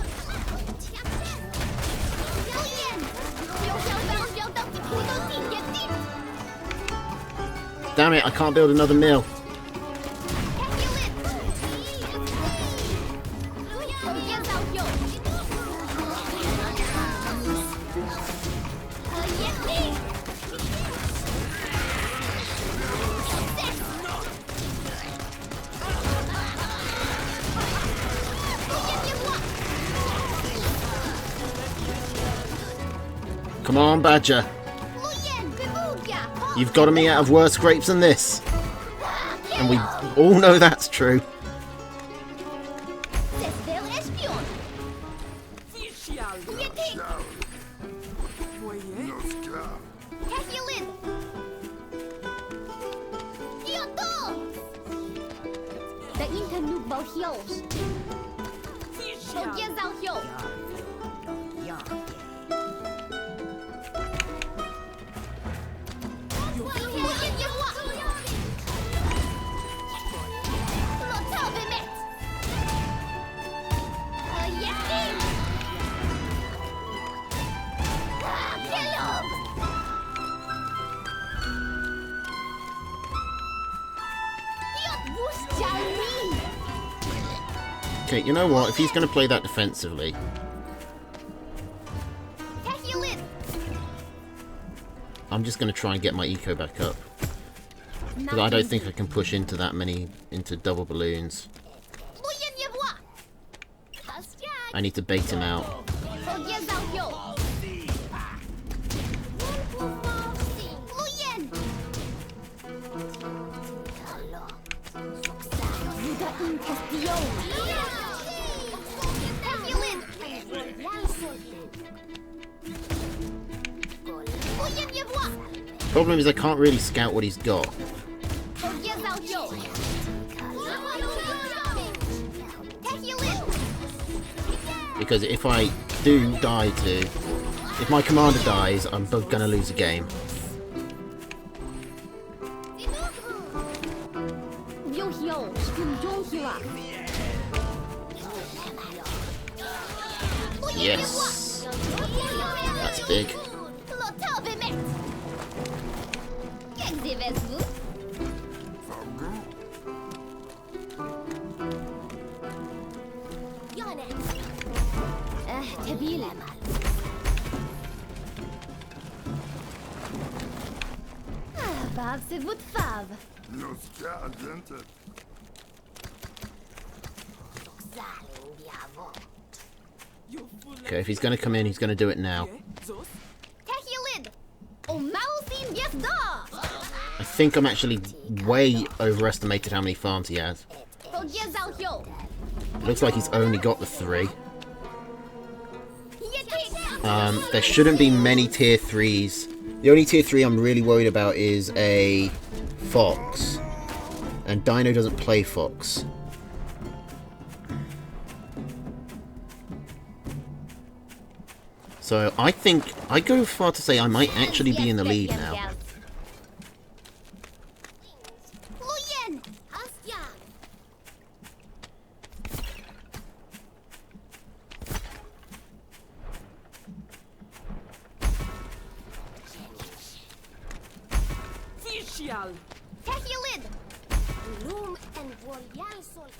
Damn it, I can't build another mill. Come on, Badger. You've gotten me out of worse scrapes than this. And we all know that's true. Tester espion. Yeting. Tehilin. Kyoto. The Internuk Valhios. Hogye Zalhyo. Hogye Yewa. Lotal Bemet. Yeting. Kelom. Yot Bush Jalmi. Okay, you know what? If he's going to play that defensively, Tehilin. I'm just going to try and get my eco back up. Because I don't think I can push into that many, into double balloons. Luyen Yewa. Hasjag. I need to bait him out. Hogye Zalhyo. Luyen. Yuda in Castillo. Tehilin. Luyen Yewa. Problem is I can't really scout what he's got. Hogye Zalhyo. Tehilin. Because if I do die to... If my commander dies, I'm going to lose a game. Yohyo. Yohyo. Yes. That's big. Lotal Bemet. Jak zjevezvu? Tabil. Fav, c'est votre fave. Okay, if he's going to come in, he's going to do it now. Tehilin. O Mausin Yesda. I think I'm actually way overestimated how many farms he has. Hogye Zalhyo. Looks like he's only got the 3. Yeting. There shouldn't be many tier 3s. The only tier 3 I'm really worried about is a Fox. And Dino doesn't play Fox. So I think, I go far to say I might actually be in the lead now. Luyen. Hasjag. Tehilin. Loom and Volyal Sol.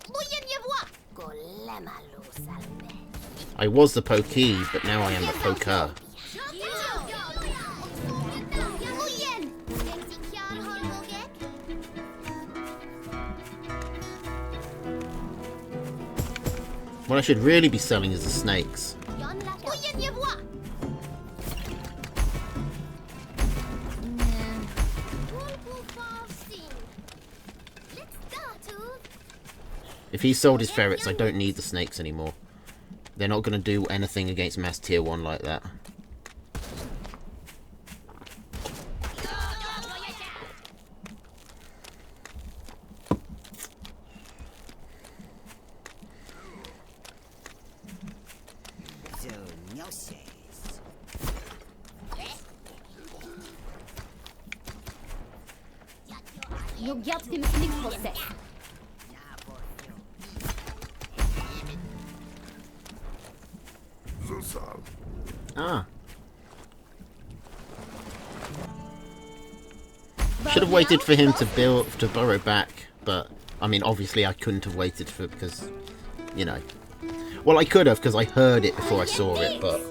Luyen Yewa. I was the pokey, but now I am the poker. Luyen. What I should really be selling is the snakes. Luyen Yewa. If he sold his ferrets, I don't need the snakes anymore. They're not going to do anything against mass tier 1 like that. Jag garde dem sniksprocess. Ah. Should have waited for him to burrow back, but I mean, obviously I couldn't have waited for because, you know. Well, I could have because I heard it before I saw it, but.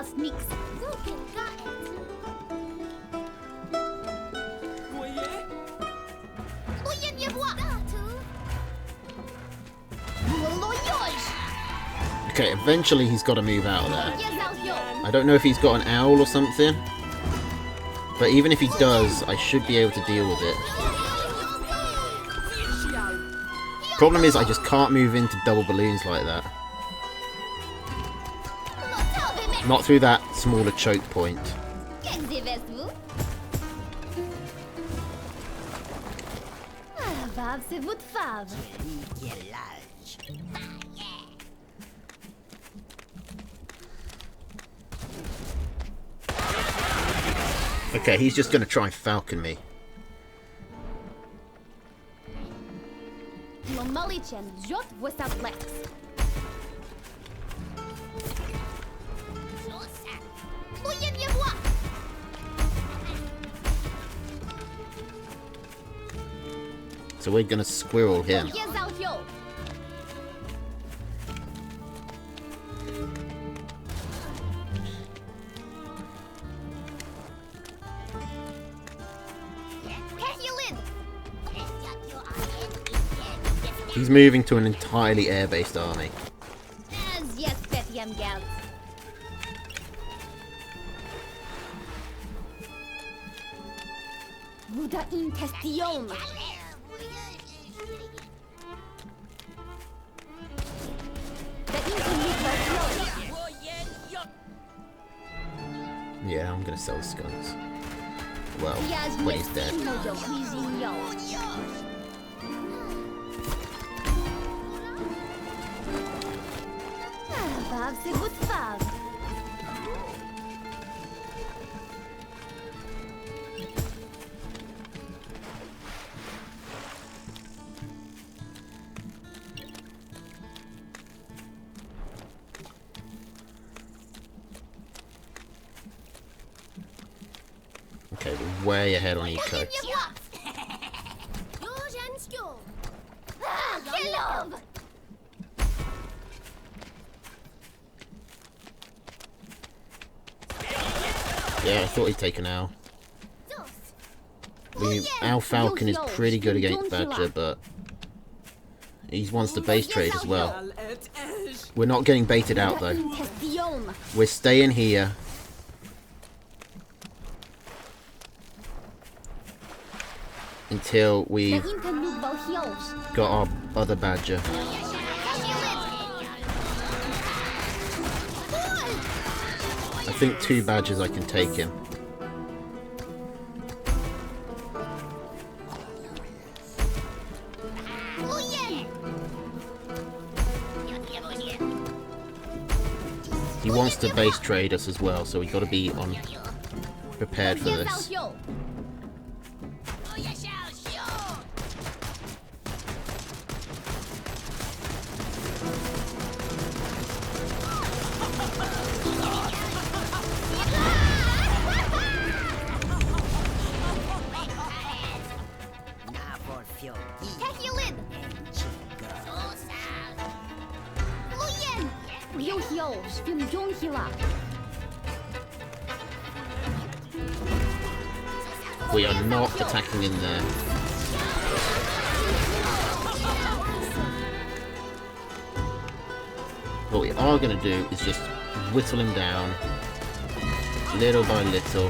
Sneaks. Okay, eventually he's got to move out of there. Є залпьо. I don't know if he's got an owl or something, but even if he does, I should be able to deal with it. Problem is, I just can't move into double balloons like that. Not through that smaller choke point. Jak zjewestwu? Wawse wutwaw. Gelage. Okay, he's just going to try and falcon me. Ломаличен жжет высотлекс. Уен je moi. So we're going to squirrel him. Є залпьо. Hehilin. He's moving to an entirely air-based army. Yes, Petjem Geld. Wuda intestion. Yeah, I'm going to sell the skunks. Well, when he's dead. Wawse wutwaw. Okay, we're way ahead on eco. Hello! Yeah, I thought he'd take an owl. Owl Falcon is pretty good against Badger, but he wants the base trade as well. We're not getting baited out though. Intestion. We're staying here. Until we've Interlude Valhios. got our other Badger. I think 2 Badgers I can take him. He wants to base trade us as well, so we got to be on prepared for this. Hehilin. Luyen. Ryuhyo. Spimjonghila. We are not attacking in there. What we are going to do is just whittle him down little by little.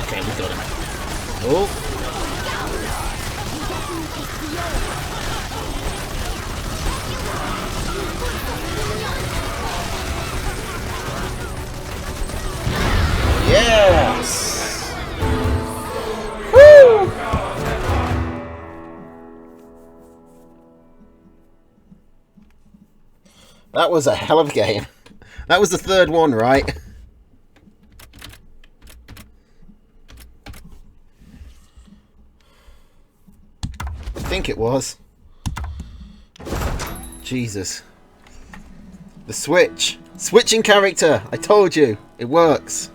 Okay, we got him. Oh! Yes! Woo! That was a hell of a game. That was the third one, right? I think it was. Jesus. The switch. Switching character. I told you. It works.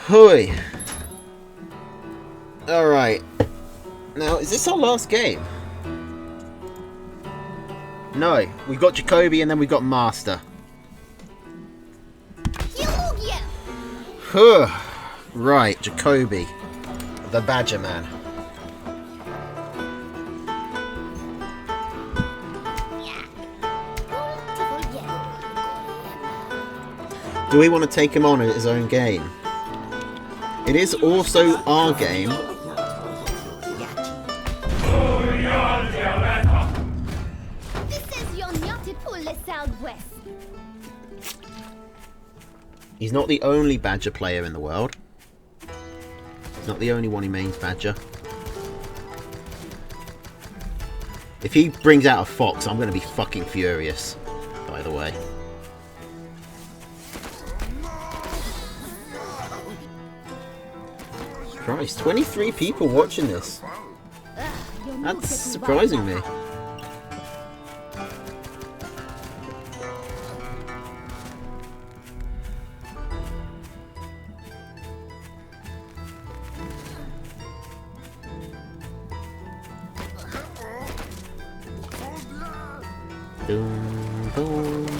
Hoi. Alright. Now, is this our last game? No. We've got Jacoby and then we've got Master. Huh. Right, Jacoby. The Badger Man. Do we want to take him on at his own game? It is also our game. This is your Nyati pour le Southwest. He's not the only Badger player in the world. He's not the only one who mains Badger. If he brings out a fox, I'm going to be fucking furious, by the way. Christ, 23 people watching this. That's surprising me. Boom, boom, boom.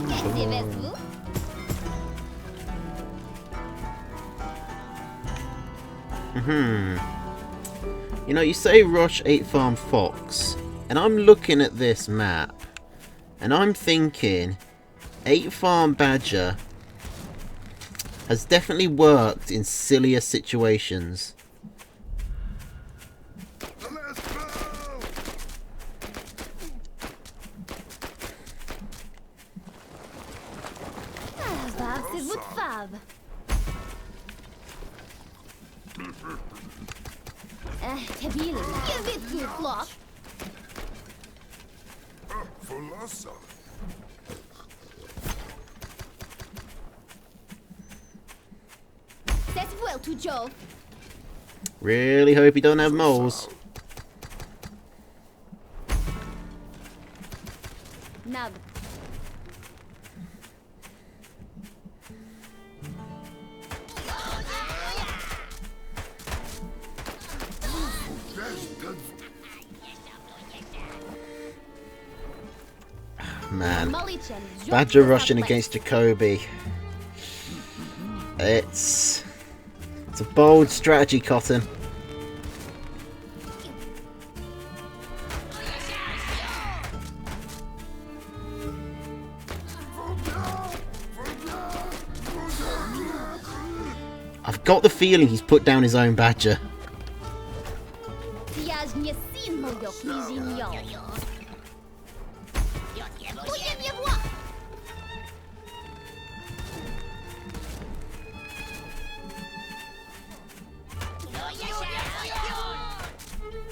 You know, you say rush 8 farm fox, and I'm looking at this map, and I'm thinking 8 farm badger has definitely worked in sillier situations. Really hope he don't have moles. Nab. Man, Badger rushing against Jacoby. It's a bold strategy, Cotton. I've got the feeling he's put down his own Badger.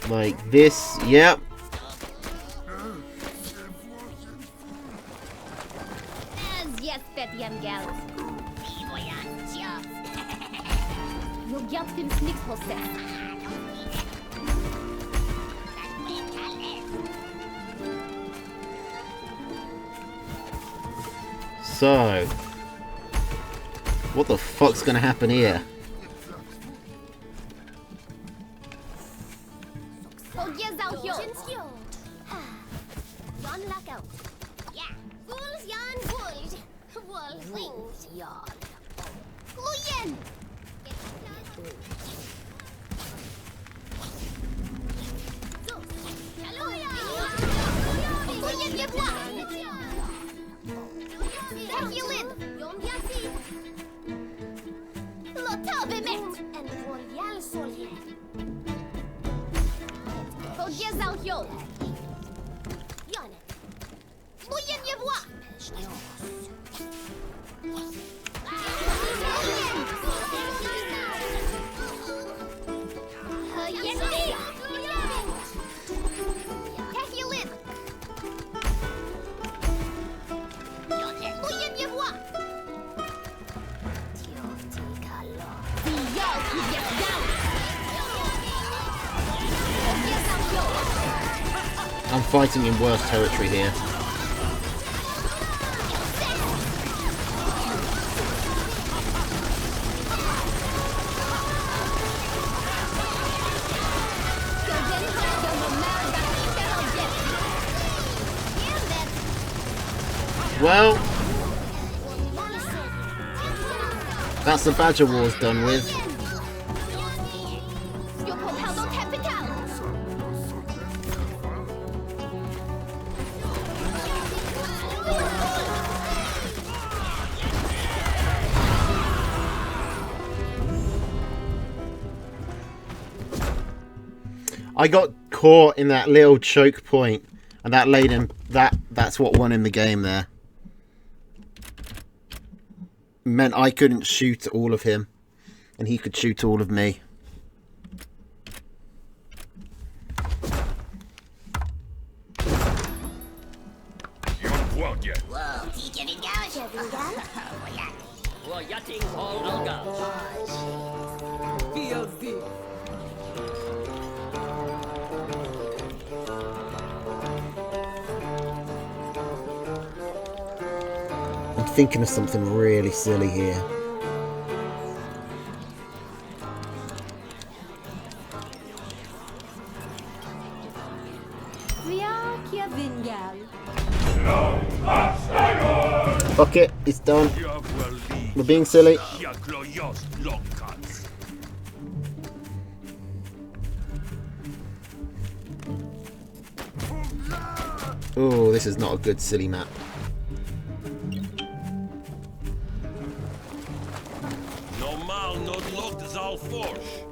Like this, yep. So, what the fuck's gonna happen here? I'm fighting in worse territory here. Well, that's the Badger Wars done with. I got caught in that little choke point, and that laid him. That's what won him the game there. Meant I couldn't shoot all of him, and he could shoot all of me. I'm thinking of something really silly here. Fuck it, it's done. We're being silly. Oh, this is not a good silly map. Normal not locked zal force.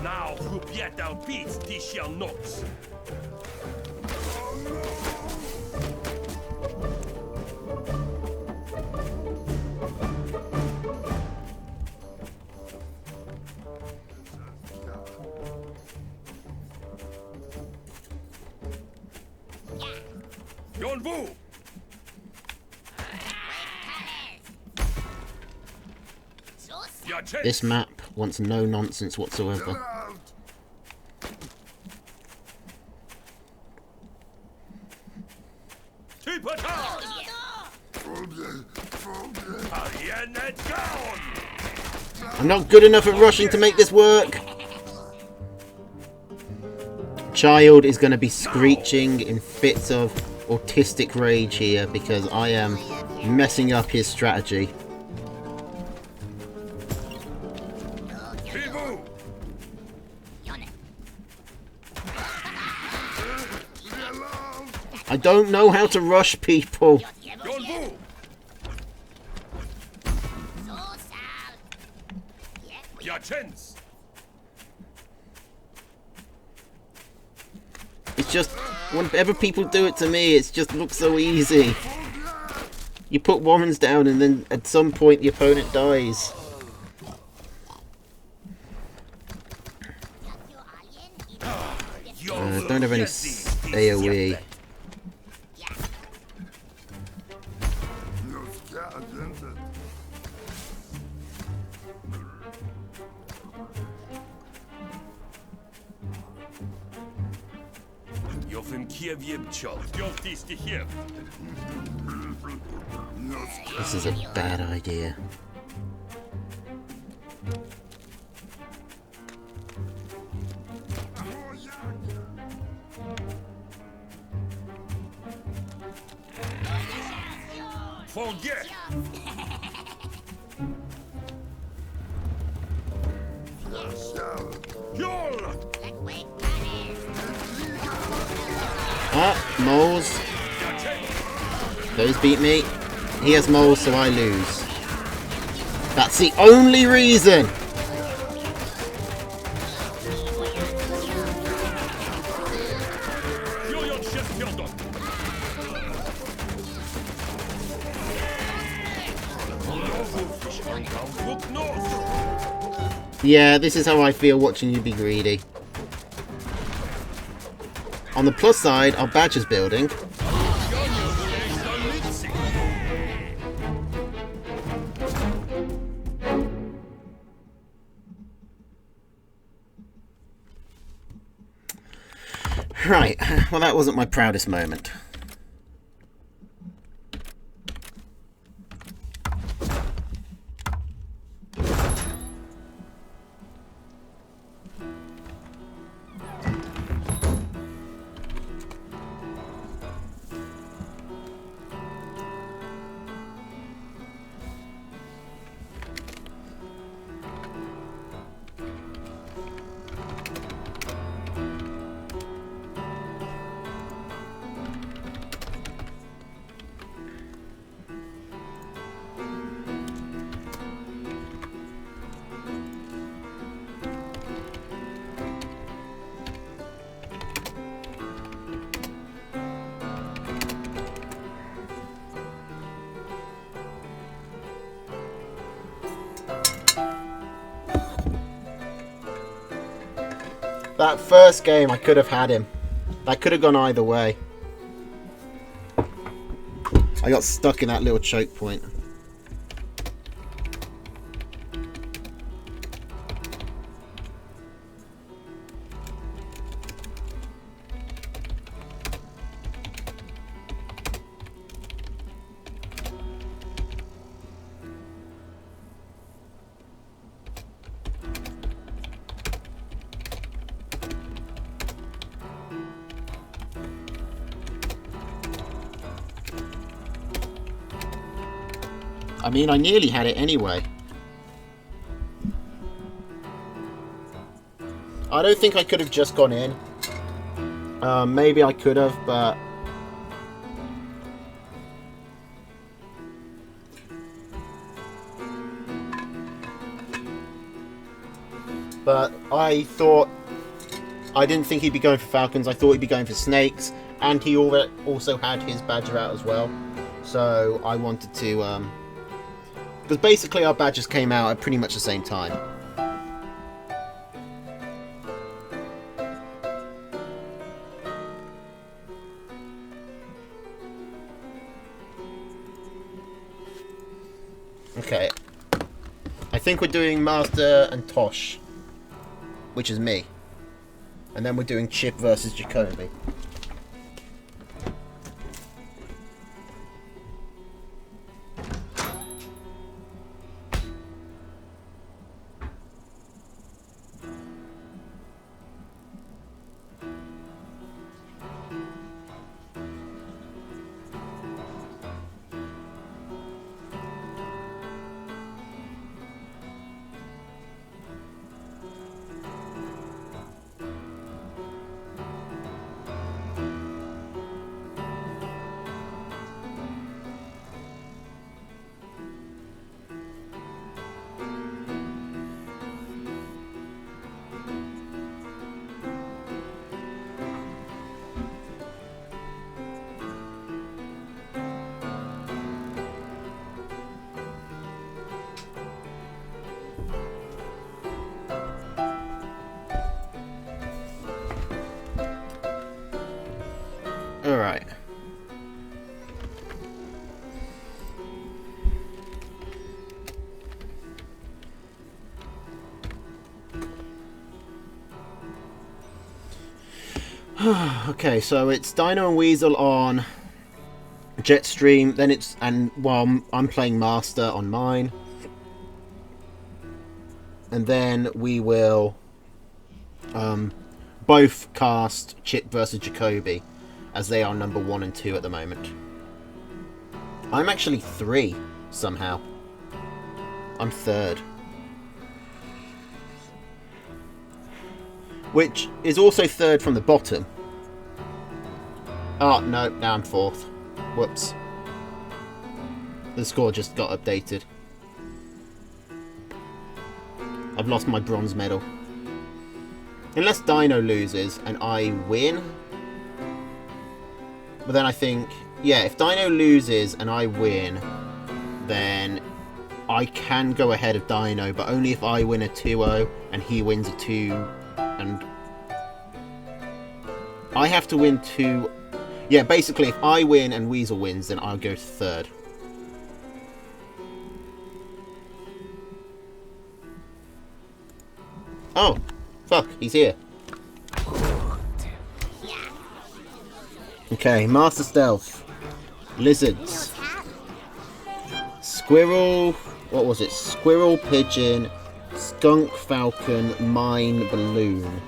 Now, groepiet out beats, die shall nox. Yon Vu! This map wants no nonsense whatsoever. I'm not good enough at rushing to make this work. Child is going to be screeching in fits of autistic rage here because I am messing up his strategy. I don't know how to rush people. It's just, whenever people do it to me, it just looks so easy. You put Warrens down and then at some point the opponent dies. Don't have any AoE. This is a bad idea. Forget! Ah, moles. Those beat me. He has moles, so I lose. That's the only reason! Yeah, this is how I feel watching you be greedy. On the plus side, our Badger's building. Right, well that wasn't my proudest moment. That first game, I could have had him. That could have gone either way. I got stuck in that little choke point. I mean, I nearly had it anyway. I don't think I could have just gone in. Maybe I could have, but... But I thought... I didn't think he'd be going for falcons. I thought he'd be going for snakes. And he also had his badger out as well. So I wanted to... Because basically our badges came out at pretty much the same time. Okay. I think we're doing Master and Tosh, which is me. And then we're doing Chip versus Jacoby. Alright. Okay, so it's Dino and Weasel on Jetstream, then it's, and while I'm playing Master on mine. And then we will both cast Chip versus Jacoby, as they are number 1 and 2 at the moment. I'm actually 3 somehow. I'm 3rd. Which is also 3rd from the bottom. Oh, no, now I'm 4th. Whoops. The score just got updated. I've lost my bronze medal. Unless Dino loses and I win. But then I think, yeah, if Dino loses and I win, then I can go ahead of Dino, but only if I win a 2-0 and he wins a 2, and I have to win 2. Yeah, basically, if I win and Weasel wins, then I'll go to 3rd. Oh, fuck, he's here. Okay, Master Stealth. Lizards. Squirrel, what was it? Squirrel, pigeon, skunk, falcon, mine, balloon.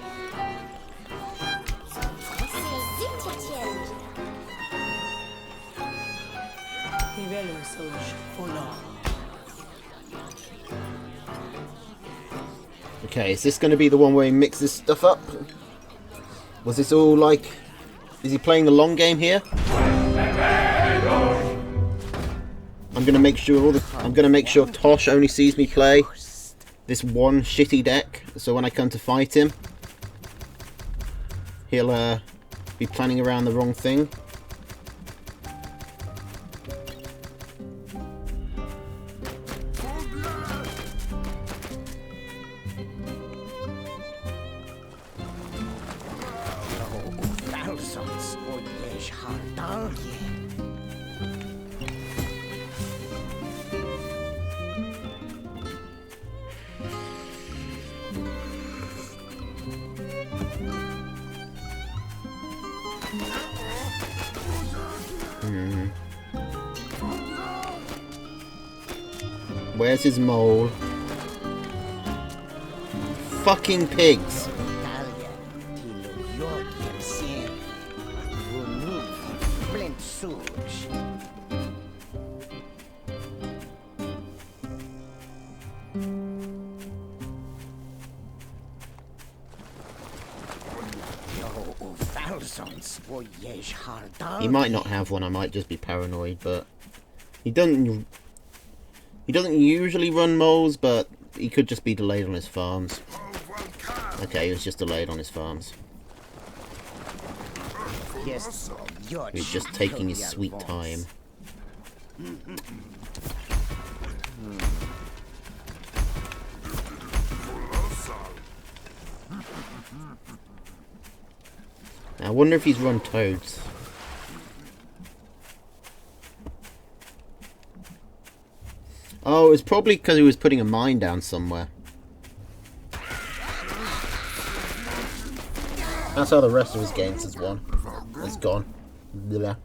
Okay, is this going to be the one where he mixes stuff up? Was this all like... Is he playing the long game here? I'm going to make sure Tosh only sees me play this one shitty deck, so when I come to fight him, he'll be planning around the wrong thing. thousands o yesh hardalje. Where's his mole? Fucking pigs! Dalia, tilo yokiem sien. Remove flint suge. Yo, thousands o yesh hardalje. He might not have one, I might just be paranoid, but he doesn't usually run moles, but he could just be delayed on his farms. Okay, he was just delayed on his farms. Yes, He's just taking his sweet time. Now, I wonder if he's run toads. Oh, it's probably because he was putting a mine down somewhere. That's how the rest of his games has won. It's gone. Blah.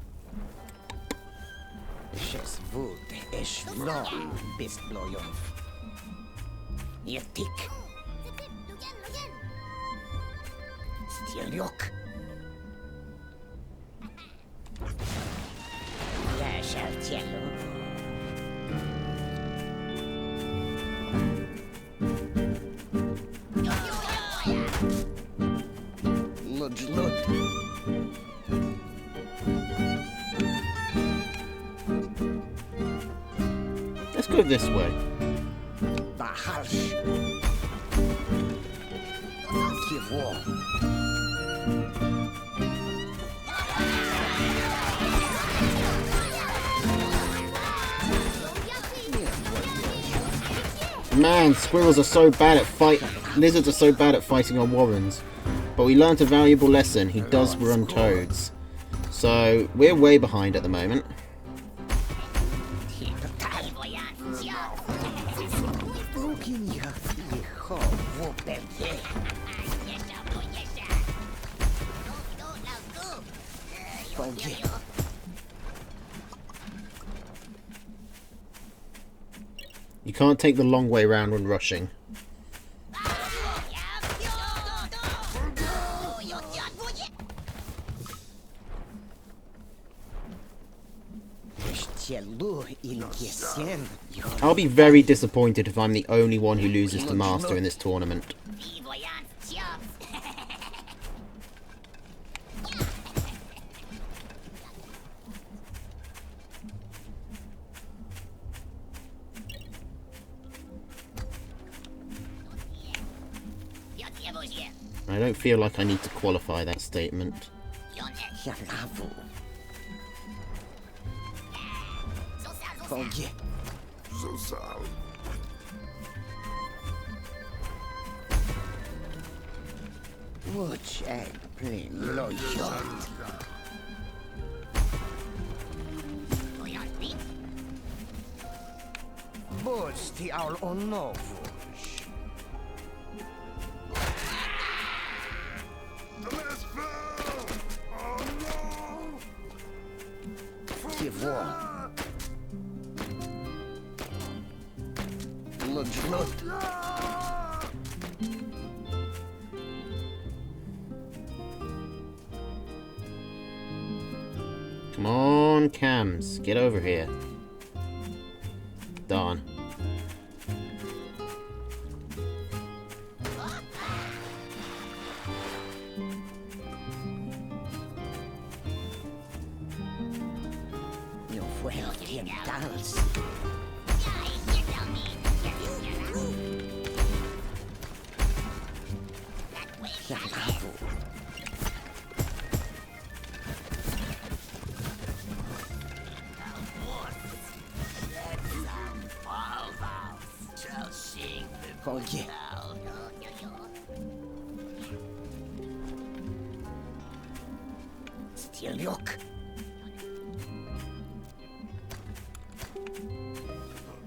Shes wood esh long bist bloyov. Yetik. Stjelyok. Lash out yellow. Lud. Let's go this way. Baharsh. Kivo. Man, squirrels are so bad at lizards are so bad at fighting on warrens. But we learnt a valuable lesson. He does run toads. So, we're way behind at the moment. You can't take the long way round when rushing. I'll be very disappointed if I'm the only one who loses to Master in this tournament. I don't feel like I need to qualify that statement. Watch egg plain loyal. Bots ti aul onnovus. Kivo. Lud. Come on, Cams, get over here. Darn. Yo fue orientals. Oye. Look.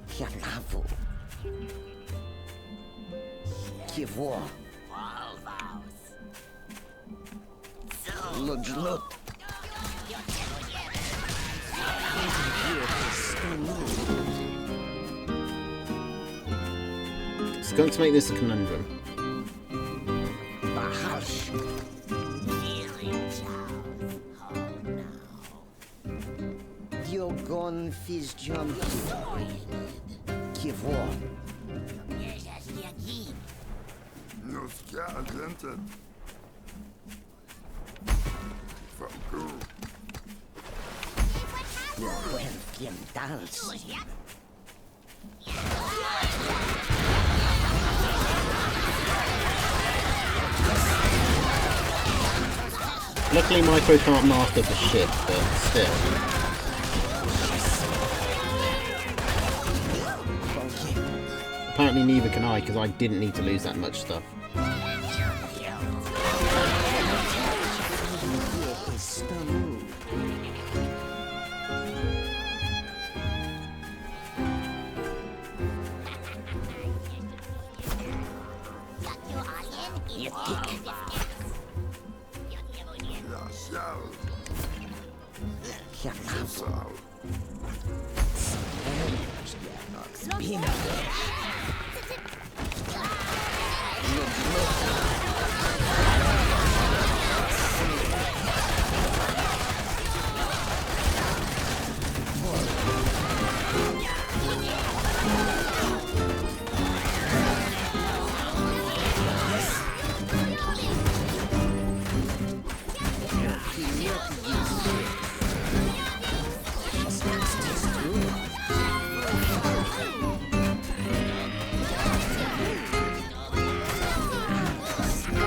Jalavu. Kivo. Lodjlot. It's going to make this a conundrum. Bahash. Diogon Fizz Jump. Kivo. Welcome dance. Luckily Micro can't master for shit, but still. Apparently neither can I, because I didn't need to lose that much stuff.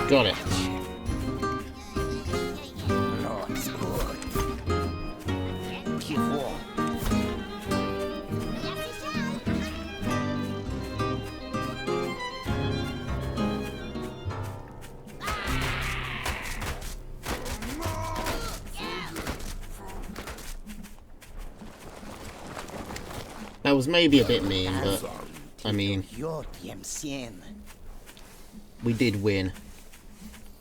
Got it. That was maybe a bit mean, but I mean, we did win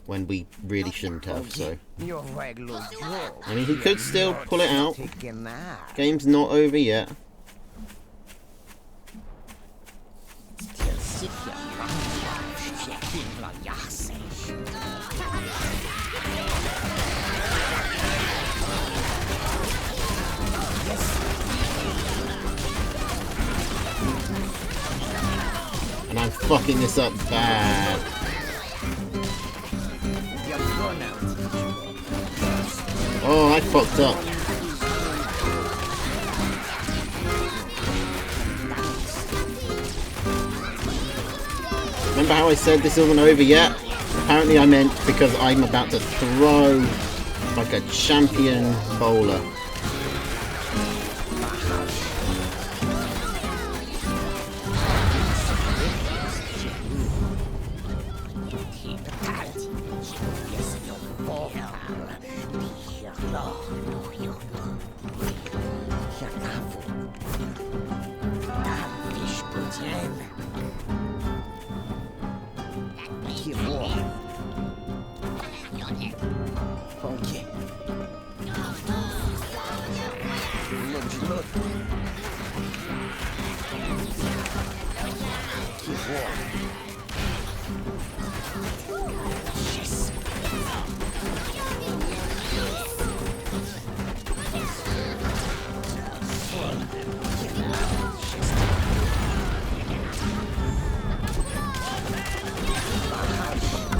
when we really shouldn't have, so. I mean, he could still pull it out. Game's not over yet. And I'm fucking this up bad. Oh, I fucked up. Remember how I said this isn't over yet? Apparently I meant because I'm about to throw like a champion bowler.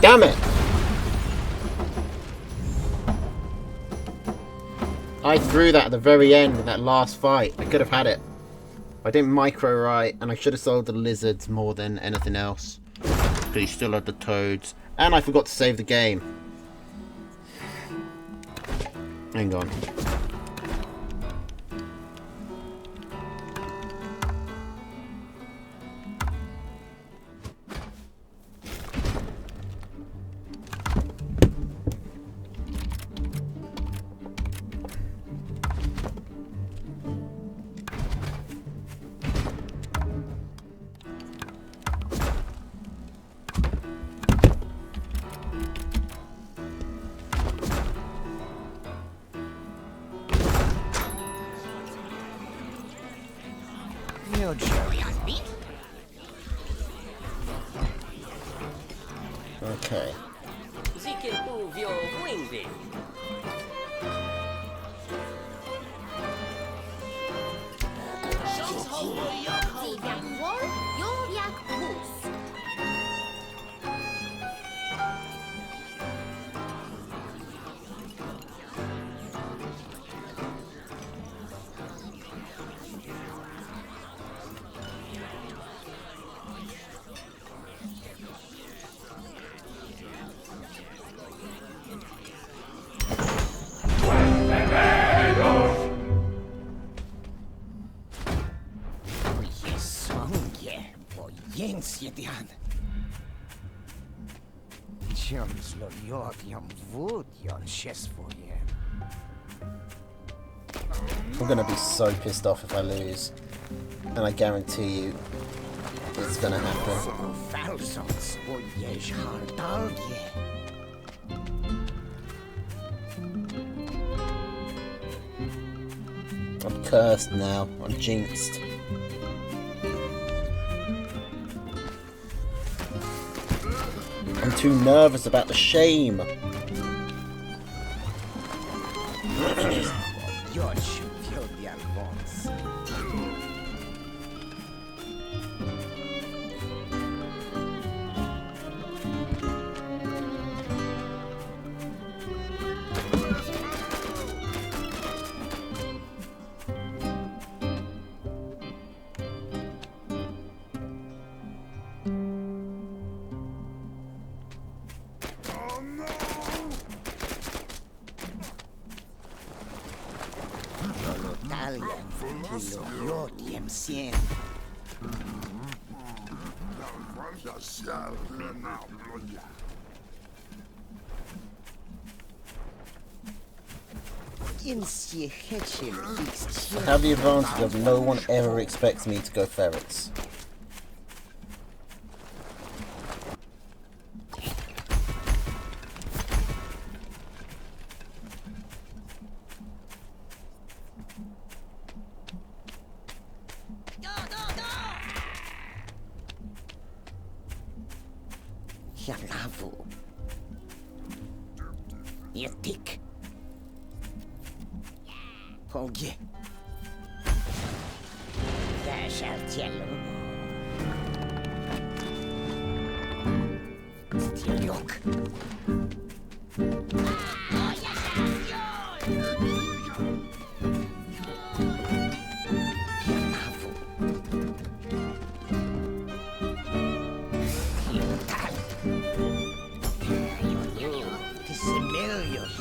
Damn it! I threw that at the very end in that last fight. I could have had it. I didn't micro right, and I should have sold the lizards more than anything else. But he still had the toads. And I forgot to save the game. Hang on. Okay. Ty jak wol, ją jak wóz. Jensjetihan. Johnslojot jam wood jon chesvojen. I'm gonna be so pissed off if I lose. And I guarantee you it's gonna happen. Falsons voyage hardalje. I'm cursed now. I'm jinxed. I'm too nervous about the shame. Josh Fjobian Vons. Jotjem sien. I have the advantage of no one ever expects me to go ferrets. Jalavu. Jetik. Hoge. Jäsältjällu. Stiljok. Jalavu. Tiltal. Tissimelius.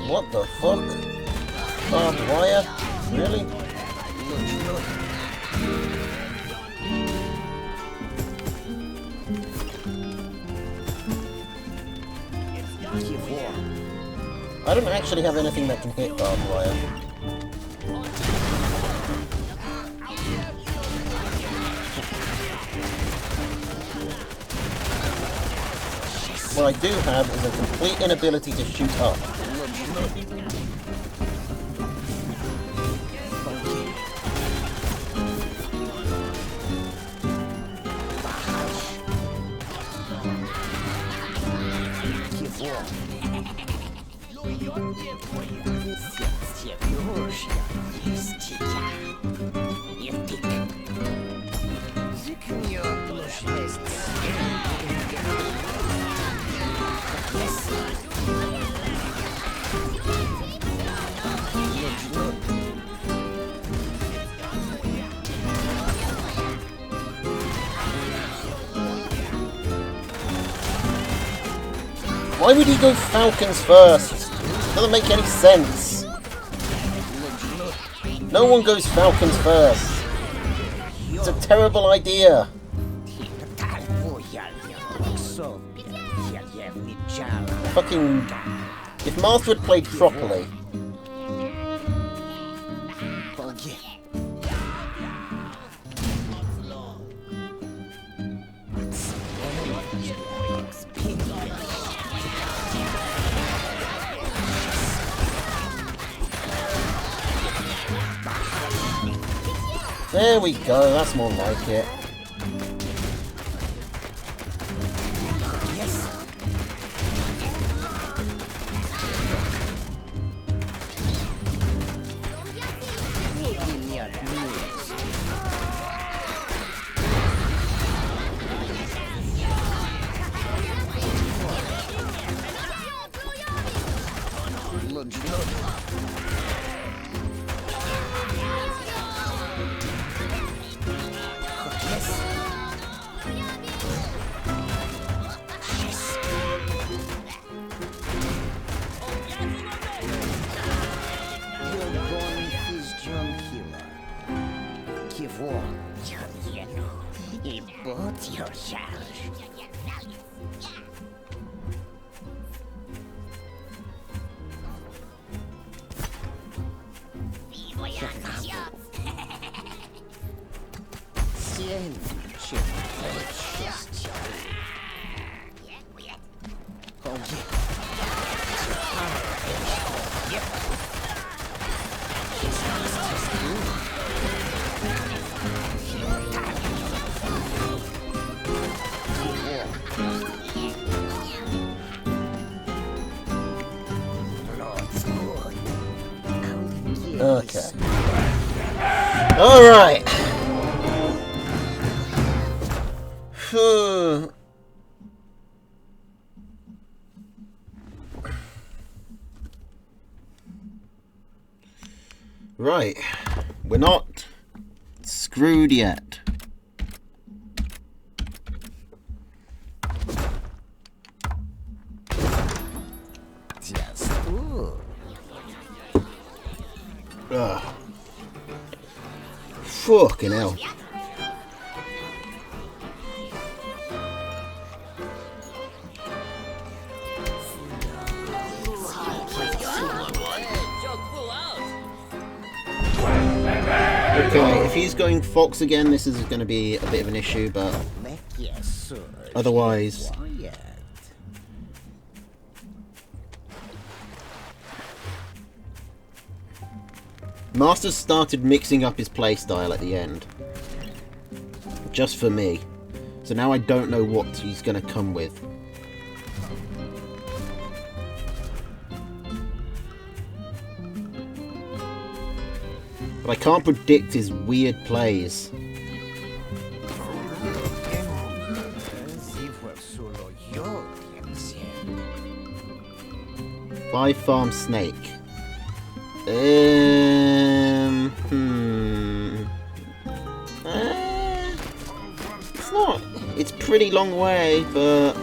What the fuck? Barbed wire? Really? I don't actually have anything that can hit barbed wire. What I do have is a complete inability to shoot up. Why would he go Falcons first? Doesn't make any sense. No one goes Falcons first. It's a terrible idea. Fucking... If Master had played properly... There we go, that's more like it. Okay. Alright. Right. We're not screwed yet. Ugh. Fucking hell. Okay, if he's going Fox again, this is going to be a bit of an issue, but otherwise... Masters started mixing up his playstyle at the end. Just for me. So now I don't know what he's going to come with. But I can't predict his weird plays. Five farm snake. It's not. It's pretty long way, but.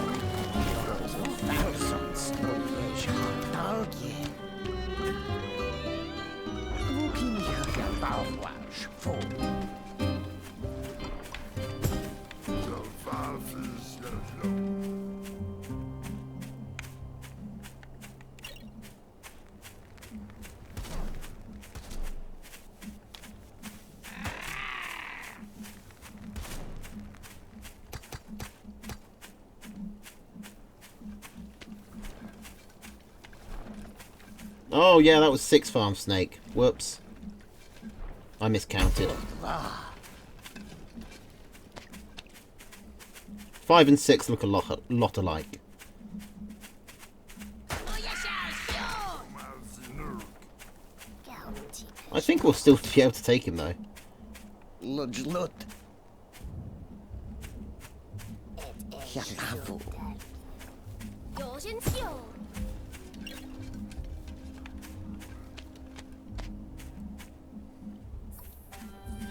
Oh yeah, that was 6 farm snake. Whoops. I miscounted. 5 and 6 look a lot alike. I think we'll still be able to take him though.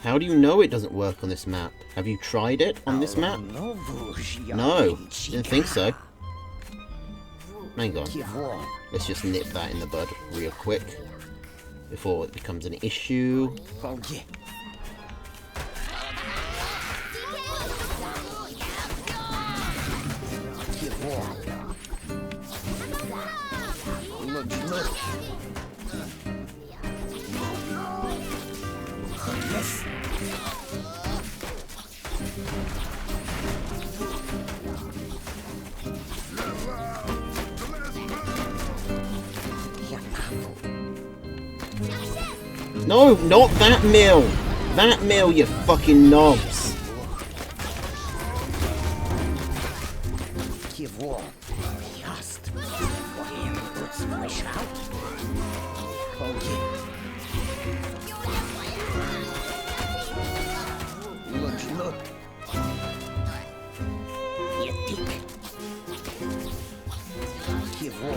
How do you know it doesn't work on this map? Have you tried it on this map? No, didn't think so. Hang on. Let's just nip that in the bud real quick before it becomes an issue. No, not that mill! That mill, you fucking knobs. Его just wohin uns geschaut. Okay. Lunch. Ihr Dick. Его.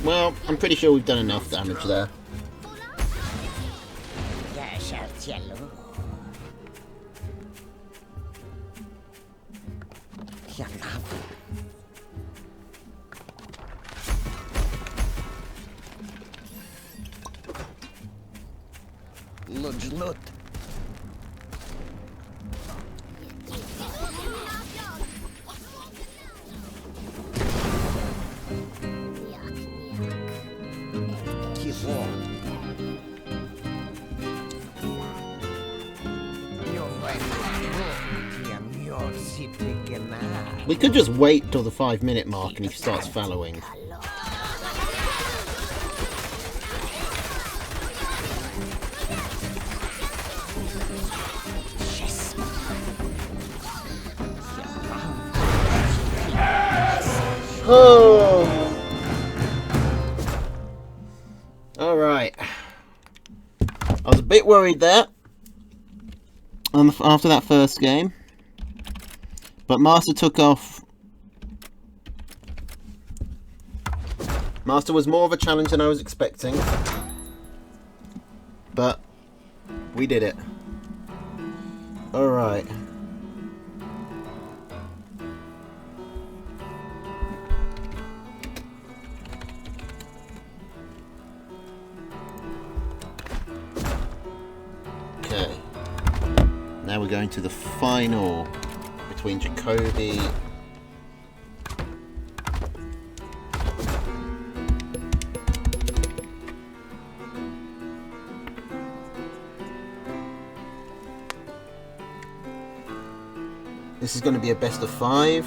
Well, I'm pretty sure we've done enough damage there. Lodgenot. We could just wait till the 5-minute mark and he starts following. Oh. All right. I was a bit worried there after that first game, but Master took off. Master was more of a challenge than I was expecting, but we did it. All right. Okay. Now we're going to the final between Jacoby . This is going to be a best of 5.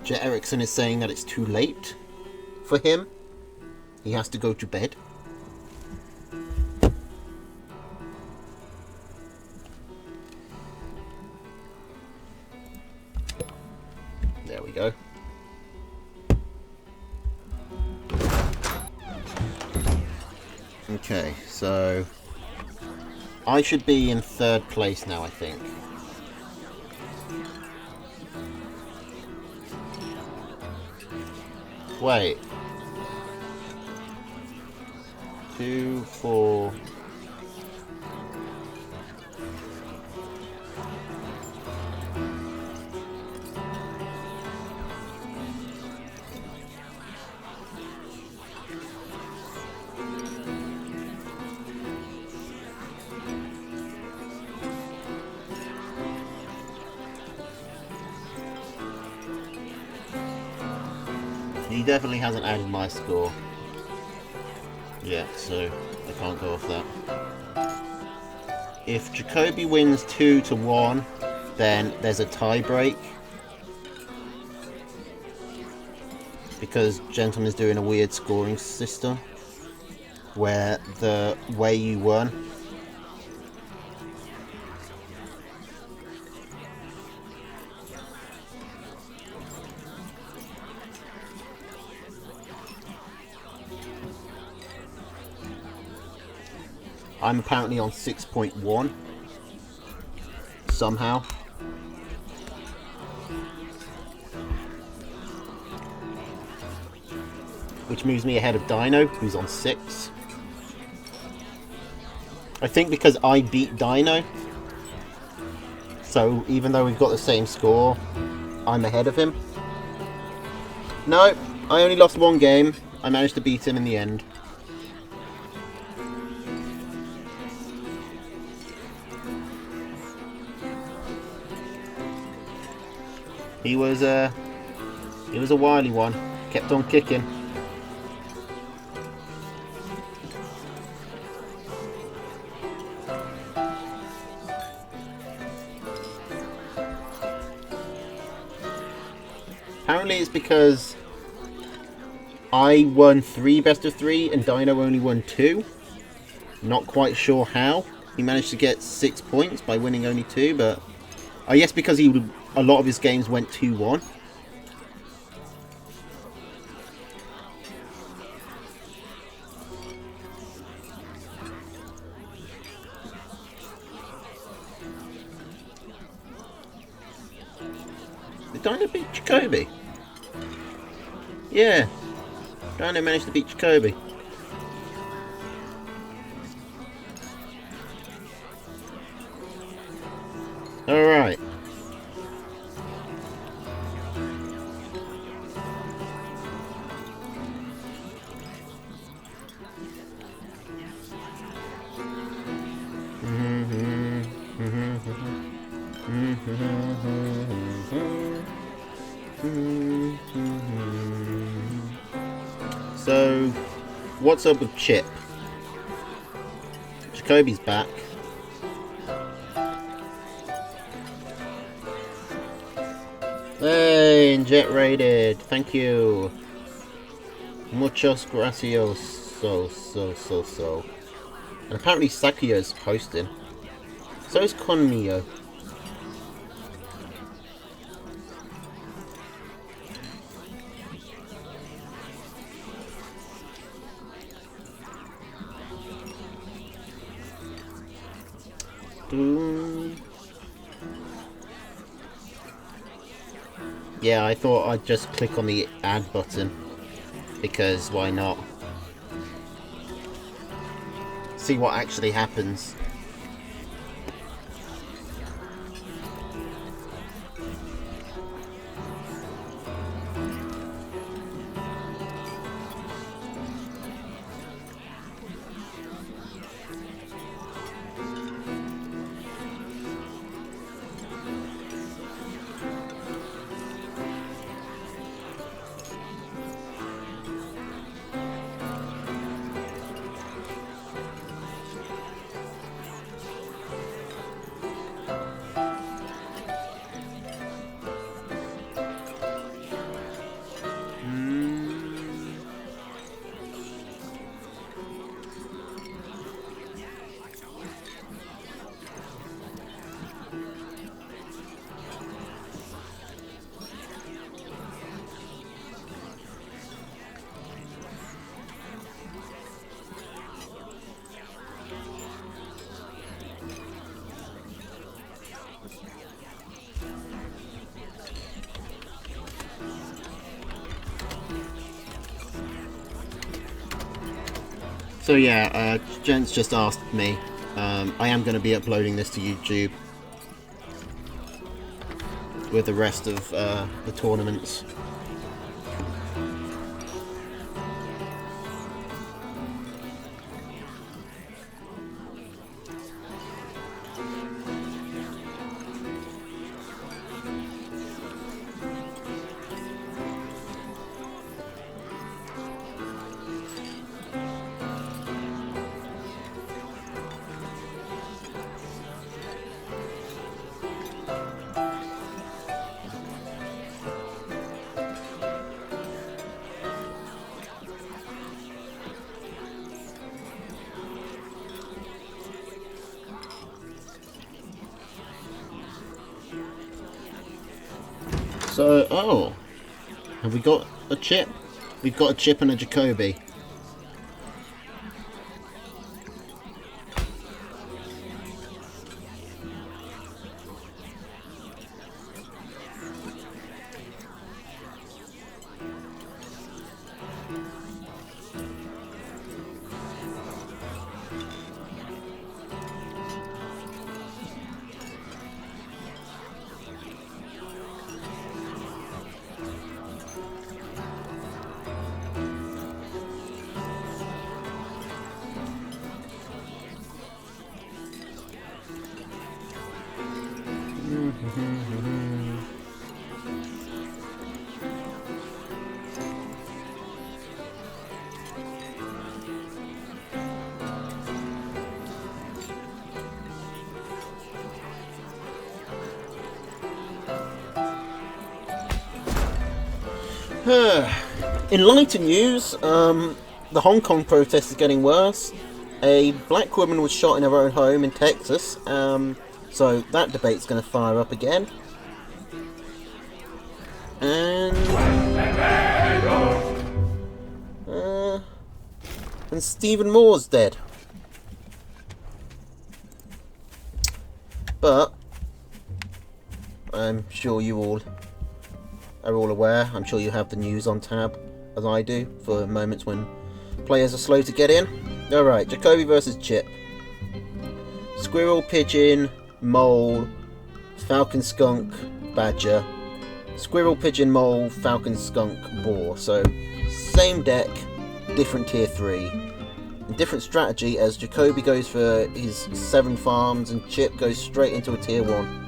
Jet Erickson is saying that it's too late for him. He has to go to bed. There we go. Okay, so I should be in 3rd place now, I think. Wait. 2, 4. He definitely hasn't added my score yet, so I can't go off that. If Jacoby wins 2-1, then there's a tie break, because Gentleman's doing a weird scoring system where the way you won . I'm apparently on 6.1 somehow. Which moves me ahead of Dino, who's on 6. I think because I beat Dino, so even though we've got the same score, I'm ahead of him. No, I only lost 1 game. I managed to beat him in the end. He was a wily one. Kept on kicking. Apparently it's because I won 3 best of 3 and Dino only won 2. Not quite sure how. He managed to get 6 points by winning only 2, but I guess because a lot of his games went 2-1. Did Dino beat Jacoby? Yeah, Dino managed to beat Jacoby. Alright. So, what's up with Chip? Jacoby's back. Hey, Jet rated. Thank you. Muchos gracias. So. And apparently Sakio's hosting. So is Conmio. Yeah, I thought I'd just click on the add button, because why not? See what actually happens. So yeah, Gents just asked me. I am going to be uploading this to YouTube with the rest of the tournaments. So, oh, have we got a Chip? We've got a Chip and a Jacoby. In lighter news, the Hong Kong protest is getting worse. A black woman was shot in her own home in Texas, so that debate's going to fire up again. And Stephen Moore's dead. But I'm sure you all are all aware. I'm sure you have the news on tab, as I do, for moments when players are slow to get in. Alright, Jacoby versus Chip. Squirrel, pigeon, mole, falcon, skunk, badger. Squirrel, pigeon, mole, falcon, skunk, boar. So, same deck, different tier 3. And different strategy as Jacoby goes for his 7 farms and Chip goes straight into a tier 1.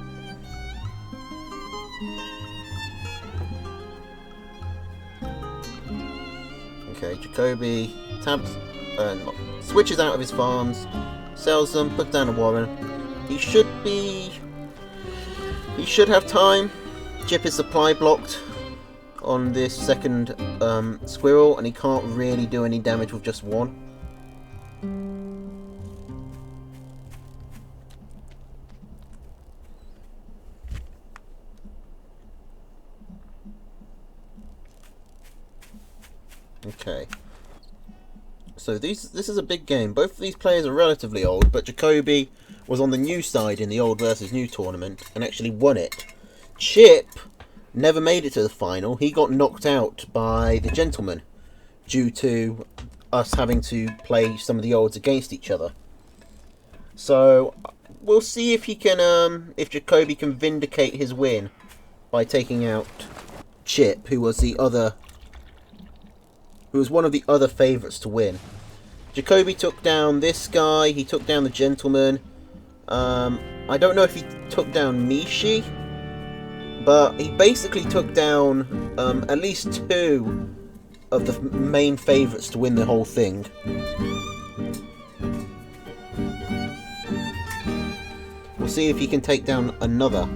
Okay, Jacoby switches out of his farms, sells them, puts down a warren. He should have time. Chip is supply blocked on this second squirrel, and he can't really do any damage with just one. Okay. So this is a big game. Both of these players are relatively old, but Jacoby was on the new side in the old versus new tournament and actually won it. Chip never made it to the final. He got knocked out by the gentleman due to us having to play some of the olds against each other. So we'll see if he can, if Jacoby can vindicate his win by taking out Chip, who was one of the other favourites to win. Jacoby took down this guy, he took down the gentleman. I don't know if he took down Mishi, but he basically took down at least 2 of the main favourites to win the whole thing. We'll see if he can take down another.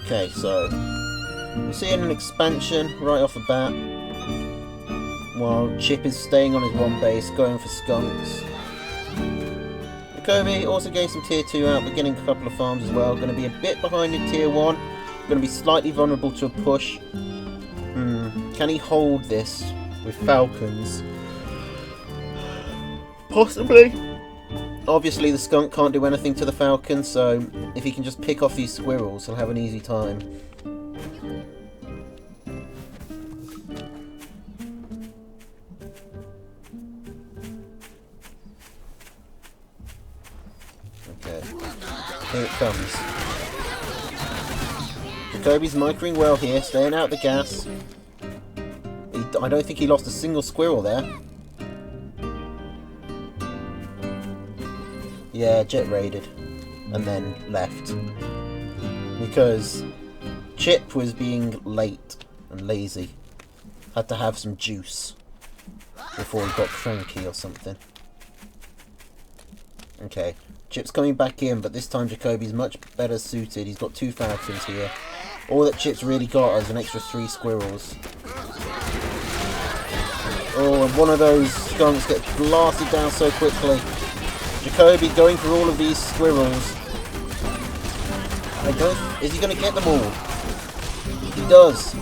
Okay, so we're seeing an expansion right off the bat, while Chip is staying on his one base, going for skunks. Jacoby also getting some tier 2 out, but getting a couple of farms as well. Going to be a bit behind in tier 1. Going to be slightly vulnerable to a push. Can he hold this with falcons? Possibly. Obviously the skunk can't do anything to the falcon, so if he can just pick off these squirrels, he'll have an easy time. Okay, here it comes. Jacoby's microing well here, staying out the gas. I don't think he lost a single squirrel there. Yeah, jet raided and then left because Chip was being late and lazy. Had to have some juice before he got cranky or something. Okay, Chip's coming back in, but this time Jacoby's much better suited. He's got 2 falcons here. All that Chip's really got is an extra 3 squirrels. Oh, and one of those skunks gets blasted down so quickly. Jacoby going for all of these squirrels. Is he going to get them all? He does.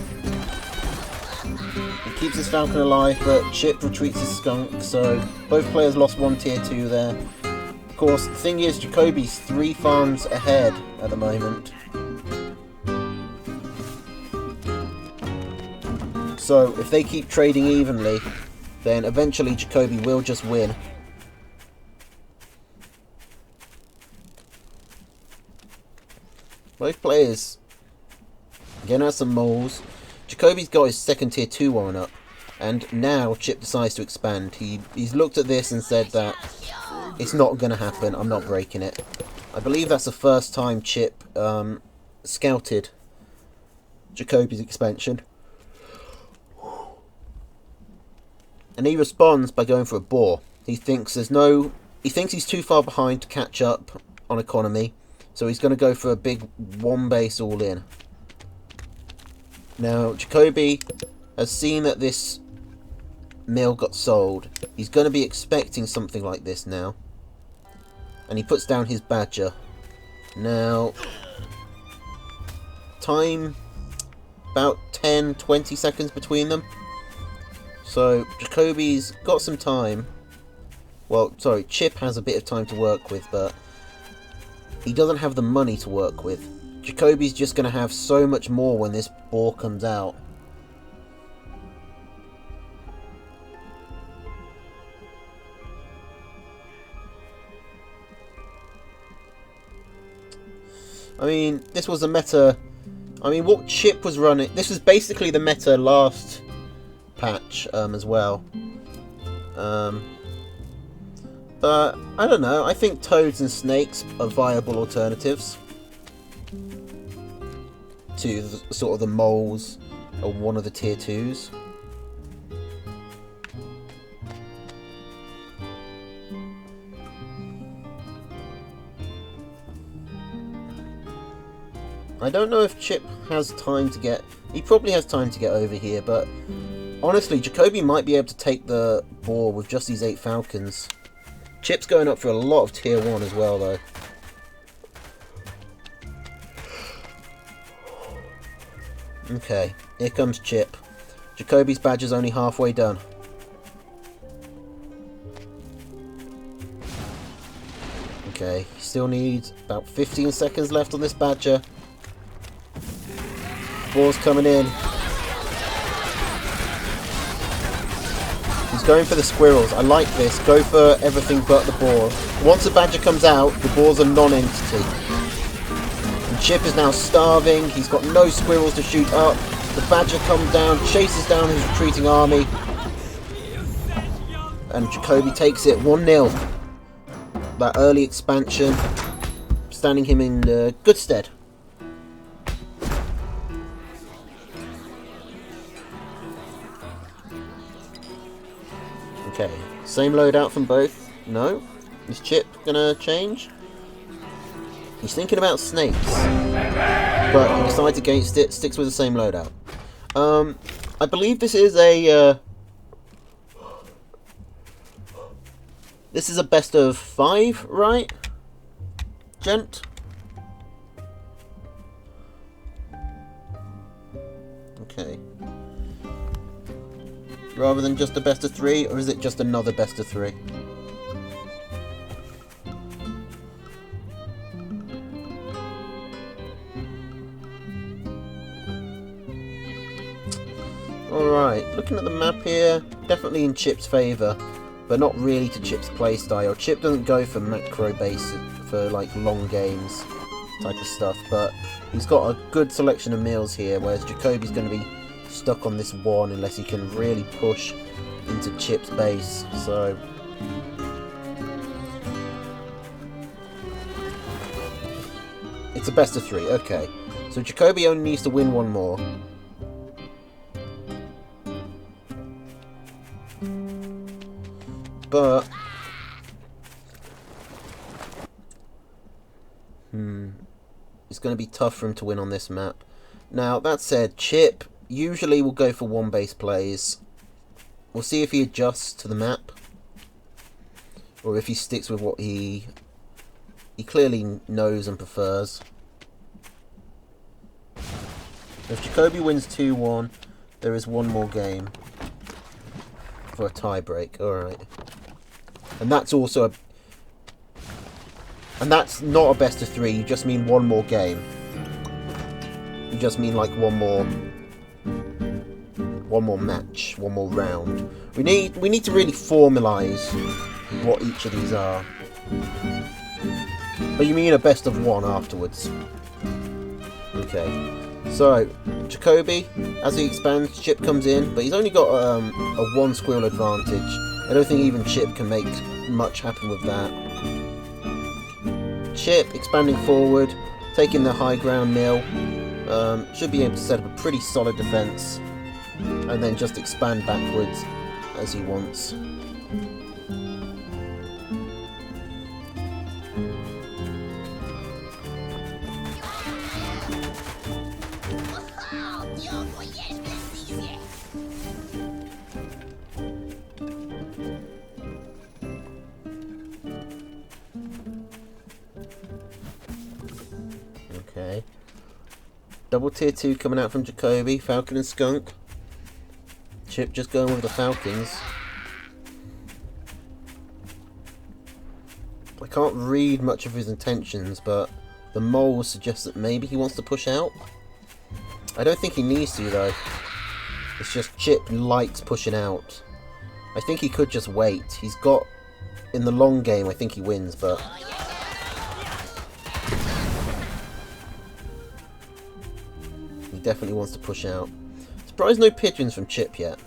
He keeps his falcon alive, but Chip retreats his skunk, so both players lost 1 tier 2 there. Of course, the thing is, Jacoby's 3 farms ahead at the moment. So if they keep trading evenly, then eventually Jacoby will just win. Both players getting out some moles. Jacoby's got his second tier 2 warren up, and now Chip decides to expand. He's looked at this and said that it's not going to happen, I'm not breaking it. I believe that's the first time Chip scouted Jacoby's expansion. And he responds by going for a boar. He thinks he's too far behind to catch up on economy. So he's going to go for a big one base all in. Now, Jacoby has seen that this mill got sold. He's going to be expecting something like this now. And he puts down his badger. Now, time about 10-20 seconds between them. So Jacoby's got some time. Well, sorry, Chip has a bit of time to work with, but he doesn't have the money to work with. Jacoby's just going to have so much more when this boar comes out. I mean, this was a meta. I mean, what Chip was running. This was basically the meta last patch as well. But I don't know. I think toads and snakes are viable alternatives to sort of the moles or one of the tier 2s. I don't know if Chip has time to get... He probably has time to get over here, but honestly, Jacoby might be able to take the boar with just these 8 falcons. Chip's going up for a lot of tier 1 as well, though. Okay, here comes Chip. Jacoby's badger's only halfway done. Okay, he still needs about 15 seconds left on this badger. Boar's coming in. He's going for the squirrels. I like this. Go for everything but the boar. Once the badger comes out, the boar's a non-entity. And Chip is now starving. He's got no squirrels to shoot up. The badger comes down, chases down his retreating army. And Jacoby takes it 1-0. That early expansion standing him in good stead. Okay, same loadout from both. No? Is Chip gonna change? He's thinking about snakes, but he decides against it, sticks with the same loadout. I believe this is a best of 5, right, gent? Okay. Rather than just a best of 3, or is it just another best of 3? Alright, looking at the map here, definitely in Chip's favour, but not really to Chip's playstyle. Chip doesn't go for macro basic, for like long games type of stuff, but he's got a good selection of meals here, whereas Jacoby's going to be stuck on this one unless he can really push into Chip's base. So it's a best of 3. Okay, so Jacoby only needs to win one more. But it's going to be tough for him to win on this map. Now, that said, Chip usually will go for one base plays. We'll see if he adjusts to the map, or if he sticks with what he clearly knows and prefers. If Jacoby wins 2-1, there is one more game for a tie-break. Alright. And that's also and that's not a best of 3, you just mean one more game. You just mean like one more match, one more round. We need to really formalise what each of these are. But you mean a best of 1 afterwards. Okay. So, Jacoby, as he expands, Chip comes in, but he's only got a 1 squirrel advantage. I don't think even Chip can make much happen with that. Chip expanding forward, taking the high ground mill, should be able to set up a pretty solid defence, and then just expand backwards as he wants. Okay. Double tier 2 coming out from Jacoby, Falcon and Skunk. Chip just going with the Falcons. I can't read much of his intentions, but the mole suggests that maybe he wants to push out. I don't think he needs to though. It's just Chip likes pushing out. I think he could just wait. He's got, in the long game, I think he wins, but... he definitely wants to push out. Surprised no pigeons from Chip yet.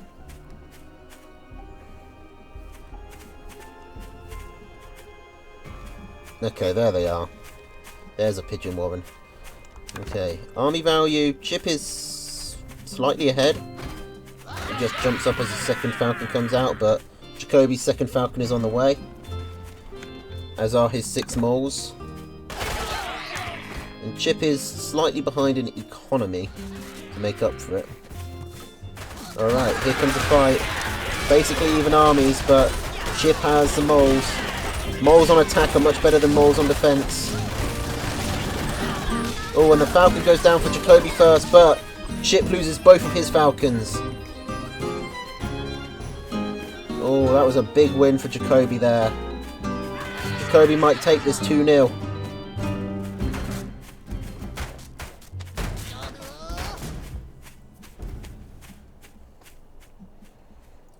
Okay, there they are. There's a pigeon warren. Okay, army value. Chip is slightly ahead. He just jumps up as the second Falcon comes out, but Jacoby's second Falcon is on the way. As are his 6 moles. And Chip is slightly behind in economy to make up for it. Alright, here comes the fight. Basically even armies, but Chip has the moles. Moles on attack are much better than moles on defense. Oh, and the Falcon goes down for Jacoby first, but Chip loses both of his Falcons. Oh, that was a big win for Jacoby there. Jacoby might take this 2-0.